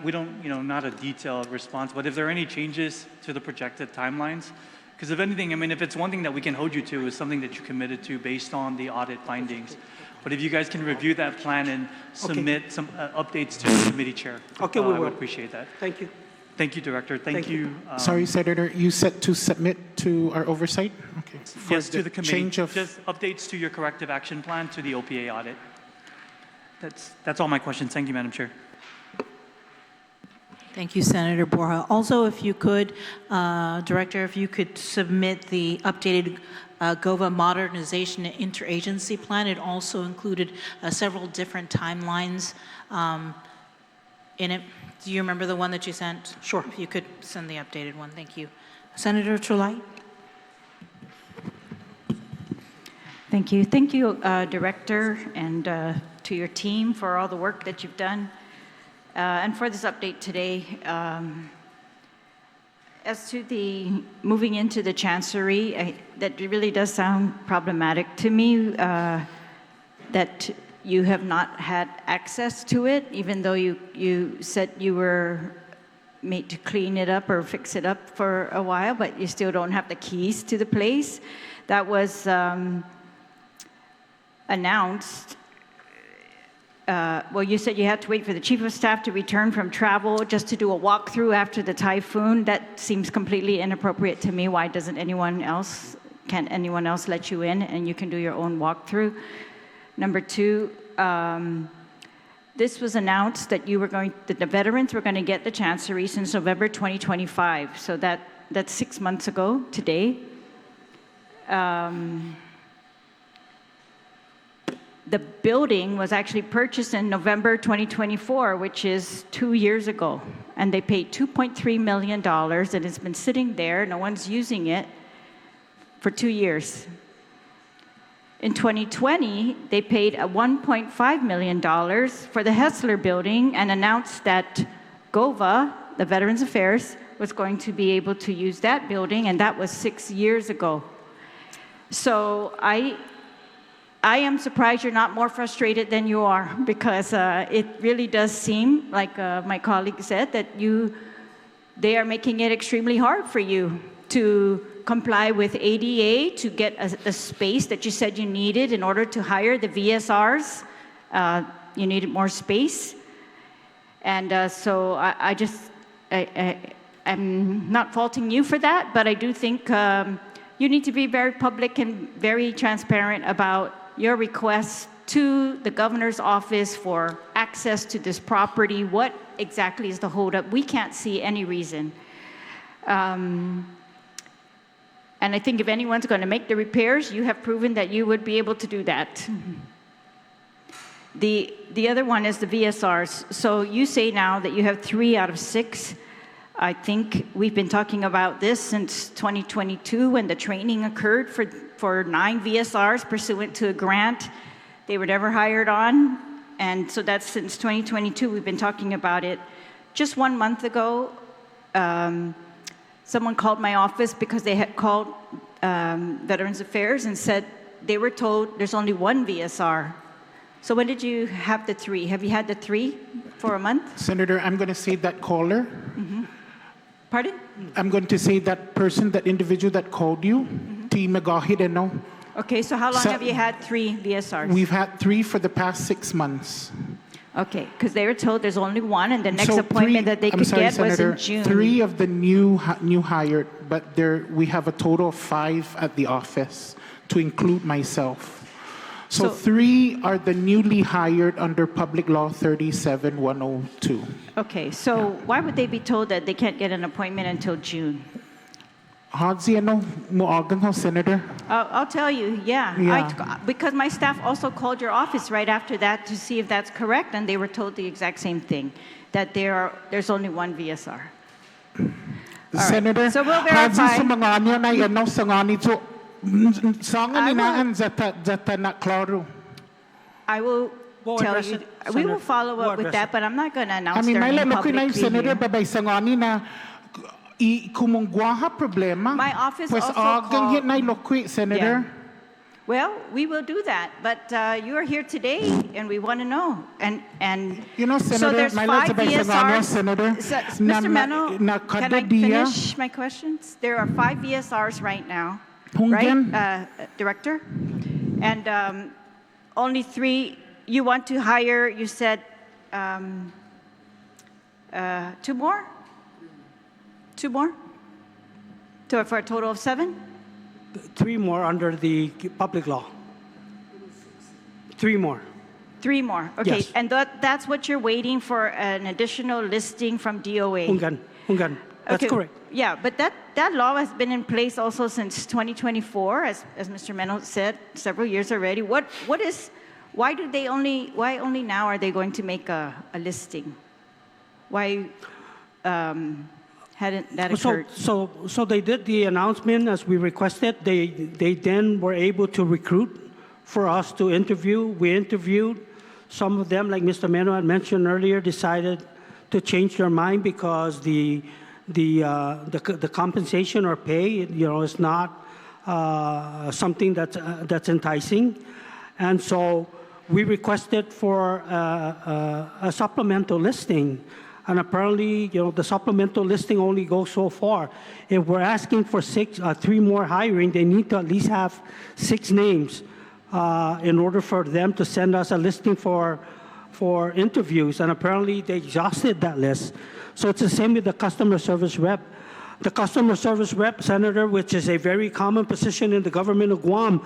We don't, not a detailed response, but if there are any changes to the projected timelines, because if anything, if it's one thing that we can hold you to is something that you committed to based on the audit findings. But if you guys can review that plan and submit some updates to the committee chair, okay, we will. I would appreciate that. Thank you. Thank you, Director. Thank you. Sorry, Senator, you said to submit to our oversight? Okay. Yes, to the committee. Just updates to your corrective action plan to the OPA audit. That's all my questions. Thank you, Madam Chair. Thank you, Senator Borja. Also, if you could, Director, if you could submit the updated GOVA Modernization and Interagency Plan. It also included several different timelines in it. Do you remember the one that you sent? Sure. If you could send the updated one. Thank you. Senator Trulai. Thank you. Thank you, Director, and to your team for all the work that you've done. And for this update today, as to the moving into the Chancery, that really does sound problematic to me, that you have not had access to it, even though you said you were made to clean it up or fix it up for a while, but you still don't have the keys to the place. That was announced. Well, you said you had to wait for the Chief of Staff to return from travel just to do a walkthrough after the typhoon. That seems completely inappropriate to me. Why doesn't can anyone else let you in and you can do your own walkthrough? Number two, this was announced that that the veterans were going to get the Chancery since November 2025. So that's 6 months ago today. the building was actually purchased in November 2024, which is 2 years ago. And they paid $2.3 million, and it's been sitting there. No one's using it for 2 years. In 2020, they paid $1.5 million for the Hessler building and announced that GOVA, the Veterans Affairs, was going to be able to use that building, and that was 6 years ago. So I am surprised you're not more frustrated than you are, because it really does seem, like my colleague said, that they are making it extremely hard for you to comply with ADA, to get a space that you said you needed in order to hire the VSRs. You needed more space. And so I'm not faulting you for that, but I do think you need to be very public and very transparent about your requests to the governor's office for access to this property. What exactly is the holdup? We can't see any reason. And I think if anyone's going to make the repairs, you have proven that you would be able to do that. The other one is the VSRs. So you say now that you have 3 out of 6. I think we've been talking about this since 2022 when the training occurred for 9 VSRs pursuant to a grant. They were never hired on. And so that's since 2022 we've been talking about it. Just 1 month ago, someone called my office because they had called Veterans Affairs and said they were told there's only 1 VSR. So when did you have the 3? Have you had the 3 for a month? Senator, I'm going to say that caller. Pardon? I'm going to say that person, that individual that called you, T. Magahideno. Okay, so how long have you had 3 VSRs? We've had 3 for the past 6 months. Okay, because they were told there's only 1, and the next So appointment that they could get Senator, was in June. 3 of the new hired, but we have a total of 5 at the office, to include myself. So 3 are the newly hired under Public Law 37102. Okay, so why would they be told that they can't get an appointment until June? Senator. I'll tell you, yeah. Because my staff also called your office right after that to see if that's correct, and they were told the exact same thing, that there's only 1 VSR. Senator, right. So we'll verify. I will tell you, we will follow up with that, but I'm not going to announce their name publicly here. My office also called. Senator. Yeah. Well, we will do that, but you are here today, and we want to know. And Senator, so there's 5 VSRs. Senator. Mr. Meno, can I finish my questions? There are 5 VSRs right now, right, Director? And only 3 you want to hire. You said 2 more. 2 more? For a total of 7? 3 more under the public law. 3 more. 3 more. Okay, Yes. and that's what you're waiting for, an additional listing from DOA. Ungan. That's Okay. correct. Yeah, but that law has been in place also since 2024, as Mr. Meno said, several years already. Why only now are they going to make a listing? Why hadn't that occurred? So they did the announcement as we requested. They then were able to recruit for us to interview. We interviewed. Some of them, like Mr. Meno had mentioned earlier, decided to change their mind because the compensation or pay, is not something that's enticing, and so we requested for a supplemental listing. And apparently, the supplemental listing only goes so far. If we're asking for 3 more hiring, they need to at least have 6 names in order for them to send us a listing for interviews. And apparently, they exhausted that list. So it's the same with the customer service rep. The customer service rep, Senator, which is a very common position in the government of Guam,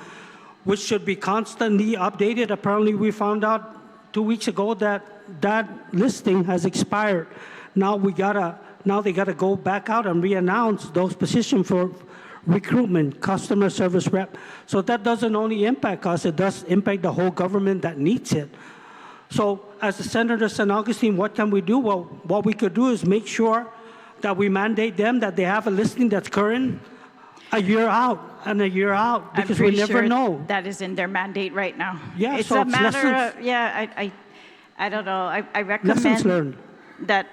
which should be constantly updated. Apparently, we found out 2 weeks ago that listing has expired. Now they gotta go back out and re-announce those positions for recruitment, customer service rep. So that doesn't only impact us, it does impact the whole government that needs it. So as the Senator San Augustine, what can we do? Well, what we could do is make sure that we mandate them that they have a listing that's current a year out and a year out, I'm because we pretty never sure know. that is in their mandate right now. Yeah, it's so a it's matter lessons- of, yeah, I don't know. I Lessons recommend learned. that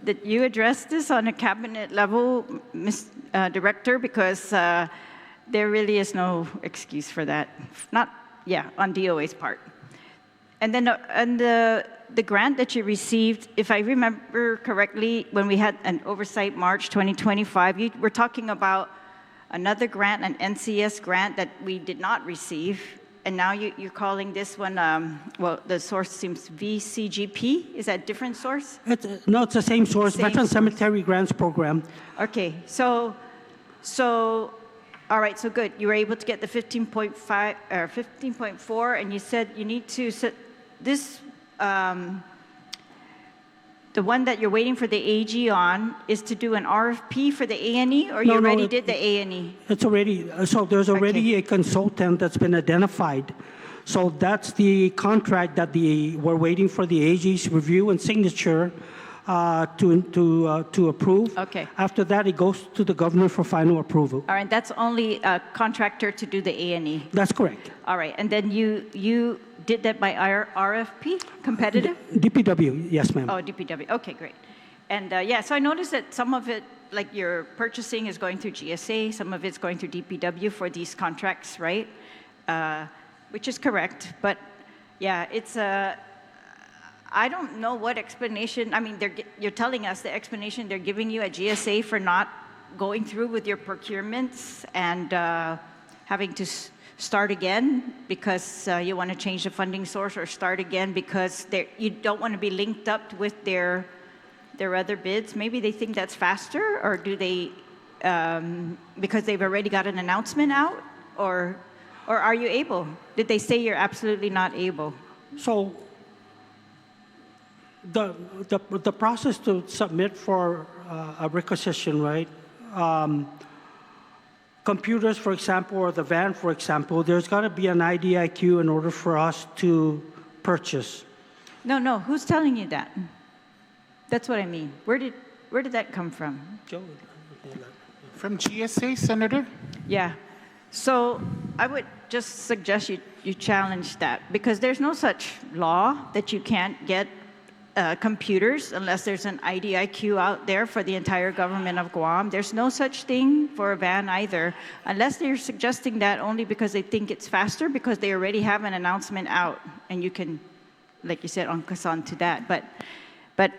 that you address this on a cabinet level, Ms. Director, because there really is no excuse for that. On DOA's part. And then the grant that you received, if I remember correctly, when we had an Oversight March 2025, you were talking about another grant, an NCS grant that we did not receive, and now you're calling this one, well, the source seems VCGP. Is that a different source? No, it's the same source, Same Veteran source. Cemetery Grants Program. Okay, so, all right, so good. You were able to get the 15.5 or 15.4, and you said you need to set this. The one that you're waiting for the AG on is to do an RFP for the A&E, or you No, no, already it- did the A&E? It's already, so there's already Okay. a consultant that's been identified. So that's the contract that we're waiting for the AG's review and signature to approve. Okay. After that, it goes to the governor for final approval. All right, that's only a contractor to do the A&E. That's correct. All right, and then you did that by RFP, competitive? DPW, yes, ma'am. Oh, DPW, okay, great. And yeah, so I noticed that some of it, like your purchasing is going through GSA, some of it's going through DPW for these contracts, right? Which is correct, but yeah, it's I don't know what explanation, I mean, you're telling us the explanation they're giving you at GSA for not going through with your procurements and having to start again because you want to change the funding source, or start again because you don't want to be linked up with their other bids. Maybe they think that's faster, or do they, because they've already got an announcement out, or are you able? Did they say you're absolutely not able? So the process to submit for a requisition, right? Computers, for example, or the van, for example, there's got to be an IDIQ in order for us to purchase. No, who's telling you that? That's what I mean. Where did that come from? From GSA, Senator? Yeah. So I would just suggest you challenge that, because there's no such law that you can't get computers unless there's an IDIQ out there for the entire government of Guam. There's no such thing for a van either, unless they're suggesting that only because they think it's faster, because they already have an announcement out, and you can, like you said, on to that. But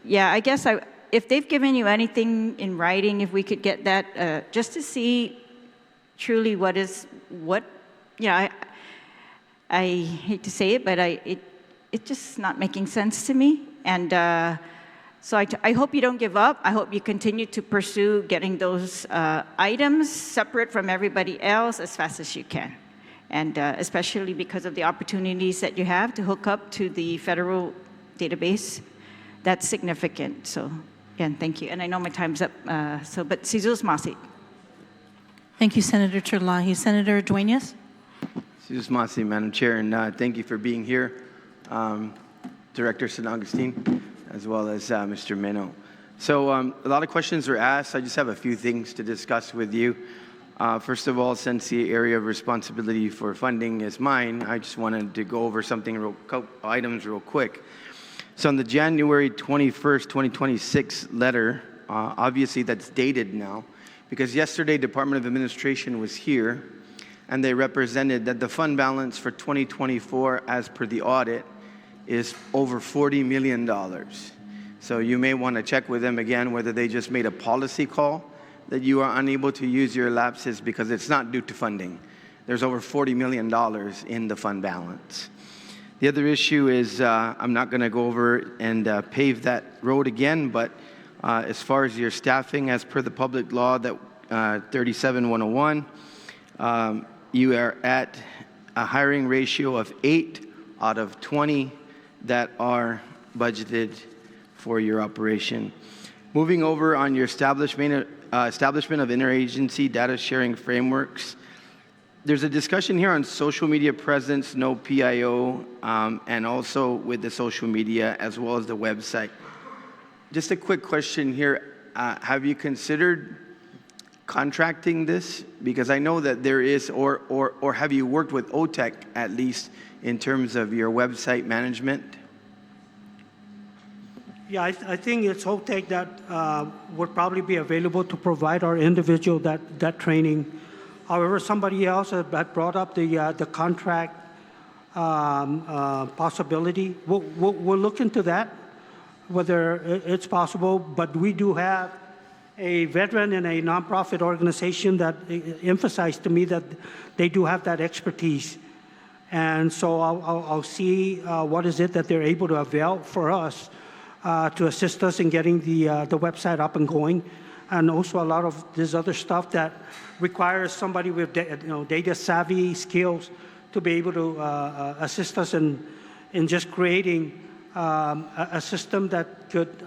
yeah, I guess if they've given you anything in writing, if we could get that, just to see truly what, you know, I hate to say it, but it's just not making sense to me. And so I hope you don't give up. I hope you continue to pursue getting those items separate from everybody else as fast as you can. And especially because of the opportunities that you have to hook up to the federal database, that's significant. So, again, thank you. And I know my time's up, but Sizus Masi. Thank you, Senator Terlahi. Senator Duenas? Susan Masi, Madam Chair, and thank you for being here, Director San Augustine, as well as Mr. Meno. So a lot of questions were asked. I just have a few things to discuss with you. First of all, since the area of responsibility for funding is mine, I just wanted to go over items real quick. So on the January 21st, 2026 letter, obviously that's dated now, because yesterday Department of Administration was here, and they represented that the fund balance for 2024, as per the audit, is over $40 million. So you may want to check with them again whether they just made a policy call that you are unable to use your lapses because it's not due to funding. There's over $40 million in the fund balance. The other issue is, I'm not going to go over and pave that road again, but as far as your staffing, as per the public law that 37101, you are at a hiring ratio of 8 out of 20 that are budgeted for your operation. moving over on your establishment of interagency data sharing frameworks, there's a discussion here on social media presence, no PIO, and also with the social media as well as the website. Just a quick question here. Have you considered contracting this? Because I know that there is, or have you worked with OTEC at least in terms of your website management? Yeah, I think it's OTEC that would probably be available to provide our individual that training. However, somebody else had brought up the contract possibility. We'll look into that, whether it's possible, but we do have a veteran in a nonprofit organization that emphasized to me that they do have that expertise. And so I'll see what is it that they're able to avail for us to assist us in getting the website up and going. And also a lot of this other stuff that requires somebody with data savvy skills to be able to assist us in just creating a system that could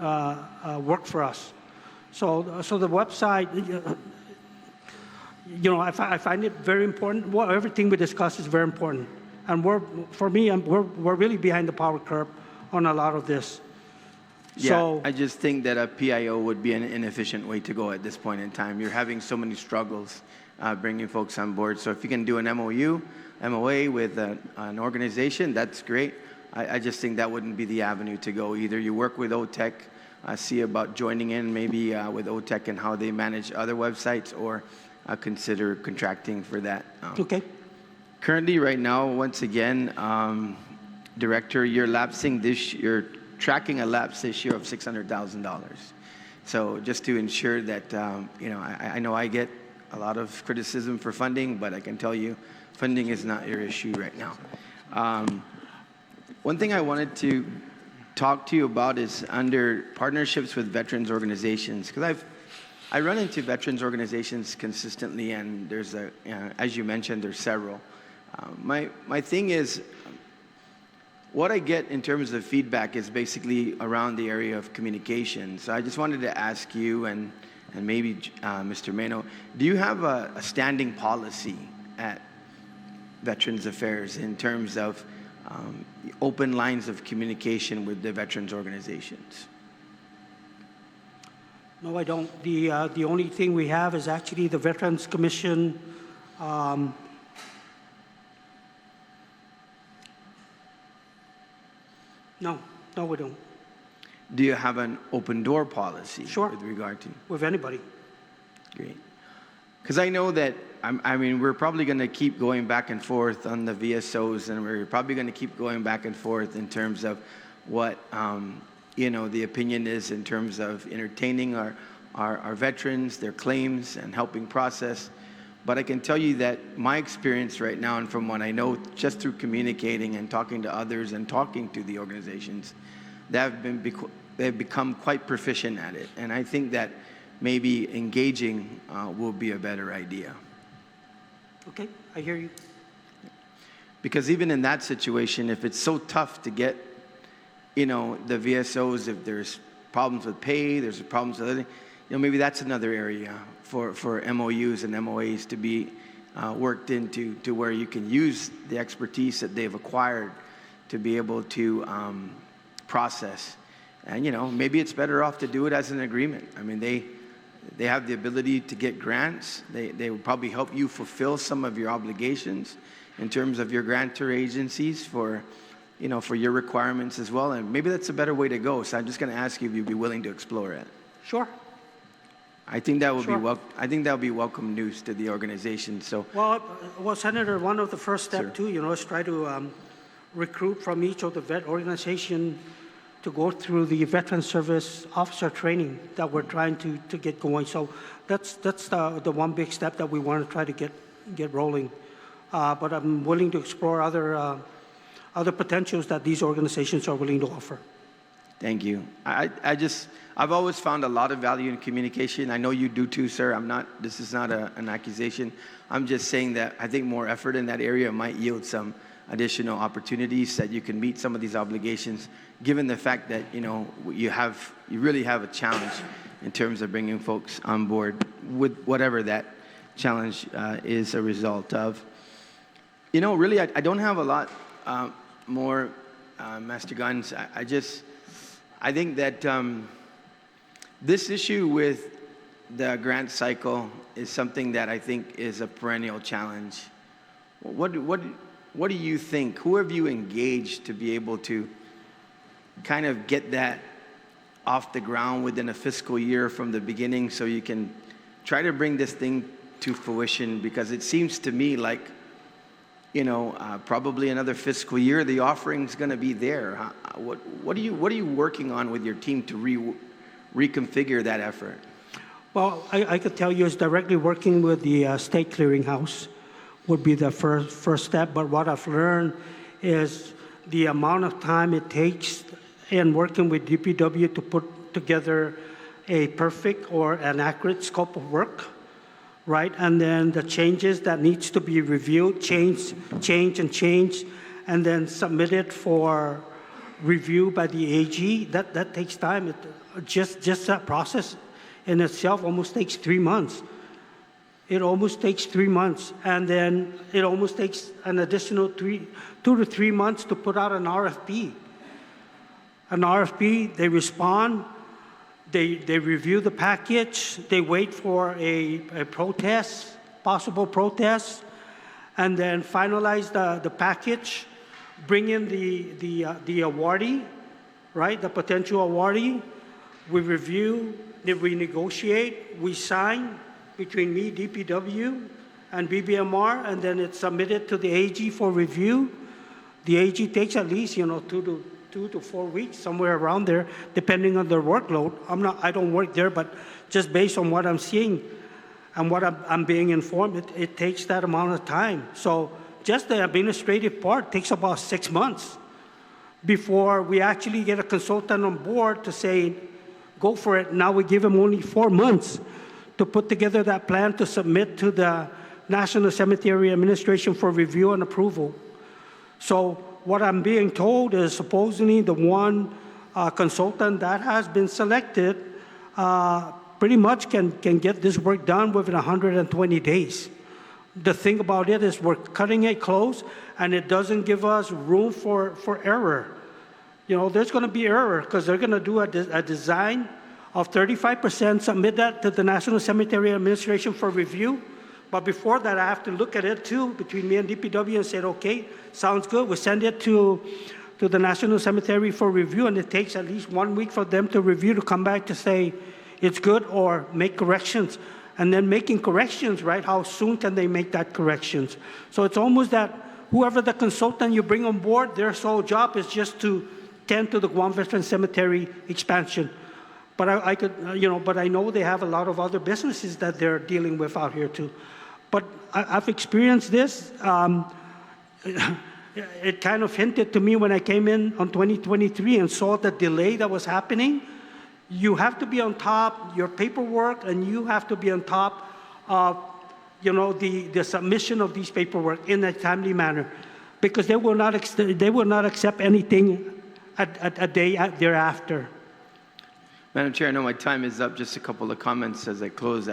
work for us. So the website, I find it very important. Well, everything we discuss is very important, and we're really behind the power curve on a lot of this. Yeah, So I just think that a PIO would be an inefficient way to go at this point in time. You're having so many struggles bringing folks on board. So if you can do an MOA with an organization, that's great. I just think that wouldn't be the avenue to go. Either you work with OTEC, see about joining in maybe with OTEC and how they manage other websites, or consider contracting for that. okay. Currently, right now, once again, Director, you're tracking a lapse this year of $600,000. So just to ensure that, I know I get a lot of criticism for funding, but I can tell you funding is not your issue right now. One thing I wanted to talk to you about is under partnerships with veterans organizations, because I run into veterans organizations consistently, and there's as you mentioned, there's several. My thing is, what I get in terms of feedback is basically around the area of communication. So I just wanted to ask you and maybe Mr. Meno, do you have a standing policy at Veterans Affairs in terms of open lines of communication with the veterans organizations? No, I don't. The only thing we have is actually the Veterans Commission. No, we don't. Do you have an open door policy? Sure. With regard to? With anybody. Great. Because I know that, we're probably going to keep going back and forth on the VSOs, and we're probably going to keep going back and forth in terms of what, the opinion is in terms of entertaining our veterans, their claims, and helping process. But I can tell you that my experience right now, and from what I know just through communicating and talking to others and talking to the organizations, they've become quite proficient at it. And I think that maybe engaging will be a better idea. Okay, I hear you. Because even in that situation, if it's so tough to get, the VSOs, if there's problems with pay, there's problems with other, maybe that's another area for MOUs and MOAs to be worked into, to where you can use the expertise that they've acquired to be able to process. And, maybe it's better off to do it as an agreement. They have the ability to get grants. They will probably help you fulfill some of your obligations in terms of your grantor agencies for your requirements as well. And maybe that's a better way to go. So I'm just going to ask you if you'd be willing to explore it. Sure. I think that would Sure. be welcome news to the organization. So, well, Senator, one of the first steps Sir. too, is try to recruit from each of the vet organization to go through the veteran service officer training that we're trying to get going. So that's the one big step that we want to try to get rolling. But I'm willing to explore other potentials that these organizations are willing to offer. thank you. I've always found a lot of value in communication. I know you do too, sir. This is not an accusation. I'm just saying that I think more effort in that area might yield some additional opportunities that you can meet some of these obligations, given the fact that, you really have a challenge in terms of bringing folks on board with whatever that challenge is a result of. You know, really, I don't have a lot more, Master Guns. I think that this issue with the grant cycle is something that I think is a perennial challenge. What do you think? Who have you engaged to be able to kind of get that off the ground within a fiscal year from the beginning so you can try to bring this thing to fruition? Because it seems to me like, you know, probably another fiscal year, the offering's going to be there. What are you working on with your team to reconfigure that effort? Well, I could tell you is directly working with the state clearinghouse would be the first step. But what I've learned is the amount of time it takes in working with DPW to put together a perfect or an accurate scope of work, right? And then the changes that needs to be reviewed, change, and then submitted for review by the AG. That takes time. Just that process in itself almost takes 3 months. It almost takes 3 months, and then it almost takes an additional 2 to 3 months to put out an RFP. An RFP, they respond, they review the package, they wait for a protest, possible protest, and then finalize the package, bring in the awardee, right, the potential awardee. We review, we negotiate, we sign between me, DPW, and BBMR, and then it's submitted to the AG for review. The AG takes at least, 2 to 4 weeks, somewhere around there, depending on their workload. I don't work there, but just based on what I'm seeing and what I'm being informed, it takes that amount of time. So just the administrative part takes about 6 months before we actually get a consultant on board to say, go for it. Now we give them only 4 months to put together that plan to submit to the National Cemetery Administration for review and approval. So what I'm being told is supposedly the one consultant that has been selected pretty much can get this work done within 120 days. The thing about it is we're cutting it close, and it doesn't give us room for error. There's going to be error because they're going to do a design of 35%, submit that to the National Cemetery Administration for review. But before that, I have to look at it too, between me and DPW, and say, okay, sounds good. We send it to the National Cemetery for review, and it takes at least 1 week for them to review, to come back to say it's good or make corrections. And then making corrections, right, how soon can they make that corrections? So it's almost that whoever the consultant you bring on board, their sole job is just to tend to the Guam Veteran Cemetery expansion. But but I know they have a lot of other businesses that they're dealing with out here too. But I've experienced this. It kind of hinted to me when I came in on 2023 and saw the delay that was happening. You have to be on top your paperwork, and you have to be on top of the submission of these paperwork in a timely manner, because they will not accept anything a day thereafter. Madam Chair, I know my time is up. Just a couple of comments as I close.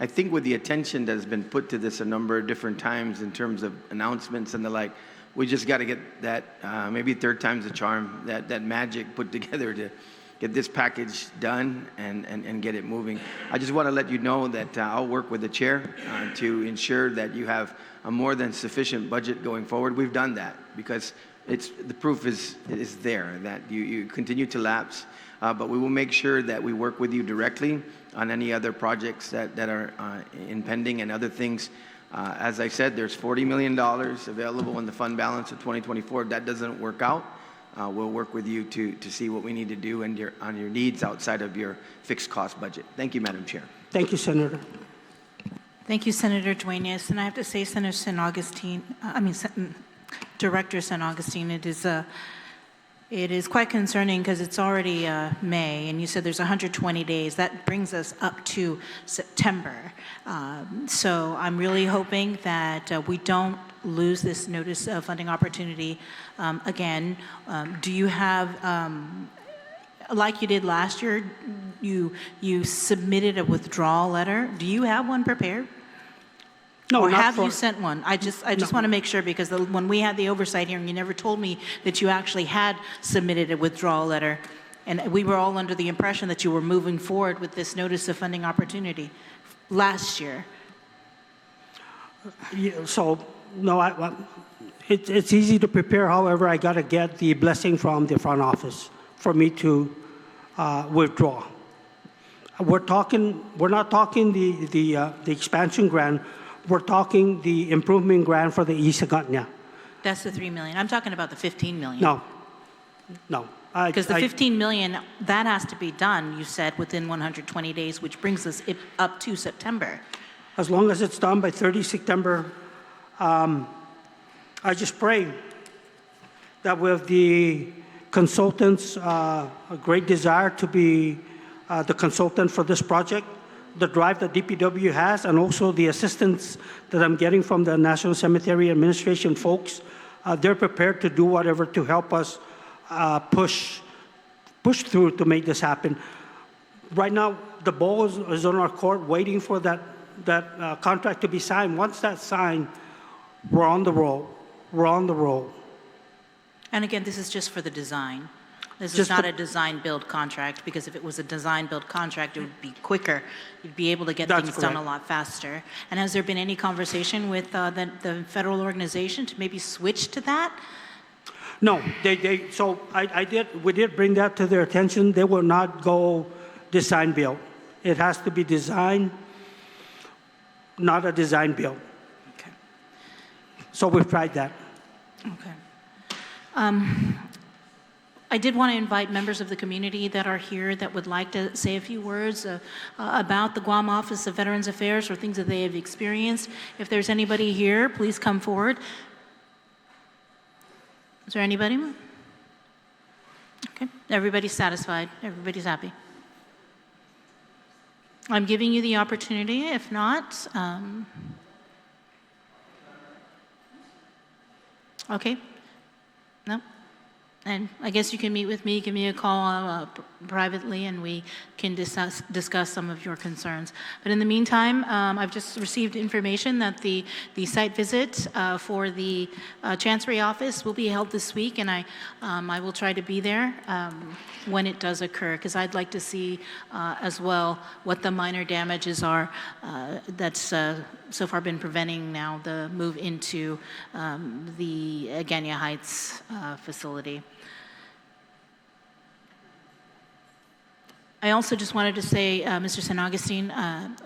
I think with the attention that has been put to this a number of different times in terms of announcements and the like, we just got to get that, maybe third time's the charm, that magic put together to get this package done and get it moving. I just want to let you know that I'll work with the chair to ensure that you have a more than sufficient budget going forward. We've done that because the proof is there that you continue to lapse. But we will make sure that we work with you directly on any other projects that are impending and other things. As I said, there's $40 million available in the fund balance of 2024. If that doesn't work out, we'll work with you to see what we need to do on your needs outside of your fixed cost budget. Thank you, Madam Chair. Thank you, Senator. Thank you, Senator Duenas. And I have to say, Senator San Augustine, Director San Augustine, it is quite concerning because it's already May, and you said there's 120 days. That brings us up to September. So I'm really hoping that we don't lose this notice of funding opportunity again. Do you have like you did last year, you submitted a withdrawal letter. Do you have one prepared? No, Or not have for- you sent one? I just want to make sure, because when we had the oversight hearing, you never told me that you actually had submitted a withdrawal letter. And we were all under the impression that you were moving forward with this notice of funding opportunity last year. Yeah, so, no, it's easy to prepare. However, I got to get the blessing from the front office for me to withdraw. We're not talking the expansion grant. We're talking the improvement grant for the East Agutnia. That's the $3 million. I'm talking about the $15 million. No. Because the $15 million, that has to be done, you said, within 120 days, which brings us up to September. As long as it's done by 30 September, I just pray that with the consultants, a great desire to be the consultant for this project, the drive that DPW has, and also the assistance that I'm getting from the National Cemetery Administration folks, they're prepared to do whatever to help us push through to make this happen. Right now, the ball is on our court, waiting for that contract to be signed. Once that's signed, we're on the roll. We're on the roll. And again, this is just for the design. This is Just not for- a design-build contract, because if it was a design-build contract, it would be quicker. You'd be able to get That's things done a correct. lot faster. And has there been any conversation with the federal organization to maybe switch to that? No, so we did bring that to their attention. They will not go design build. It has to be design, not a design build. Okay. So we've tried that. Okay. I did want to invite members of the community that are here that would like to say a few words about the Guam Office of Veterans Affairs or things that they have experienced. If there's anybody here, please come forward. Is there anybody? Okay. Everybody's satisfied. Everybody's happy. I'm giving you the opportunity. If not, okay. No. And I guess you can meet with me, give me a call privately, and we can discuss some of your concerns. But in the meantime, I've just received information that the site visit for the Chancery office will be held this week, and I will try to be there when it does occur, because I'd like to see as well what the minor damages are that's so far been preventing now the move into the Agania Heights facility. I also just wanted to say, Mr. San Augustine,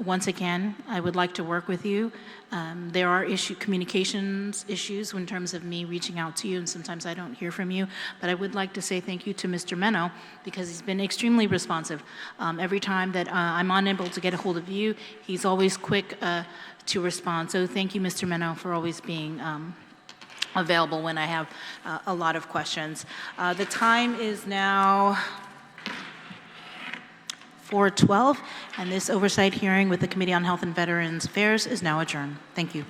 once again, I would like to work with you. There are communications issues in terms of me reaching out to you, and sometimes I don't hear from you. But I would like to say thank you to Mr. Meno, because he's been extremely responsive. Every time that I'm unable to get a hold of you, he's always quick to respond. So thank you, Mr. Meno, for always being available when I have a lot of questions. The time is now 4:12, and this oversight hearing with the Committee on Health and Veterans Affairs is now adjourned. Thank you.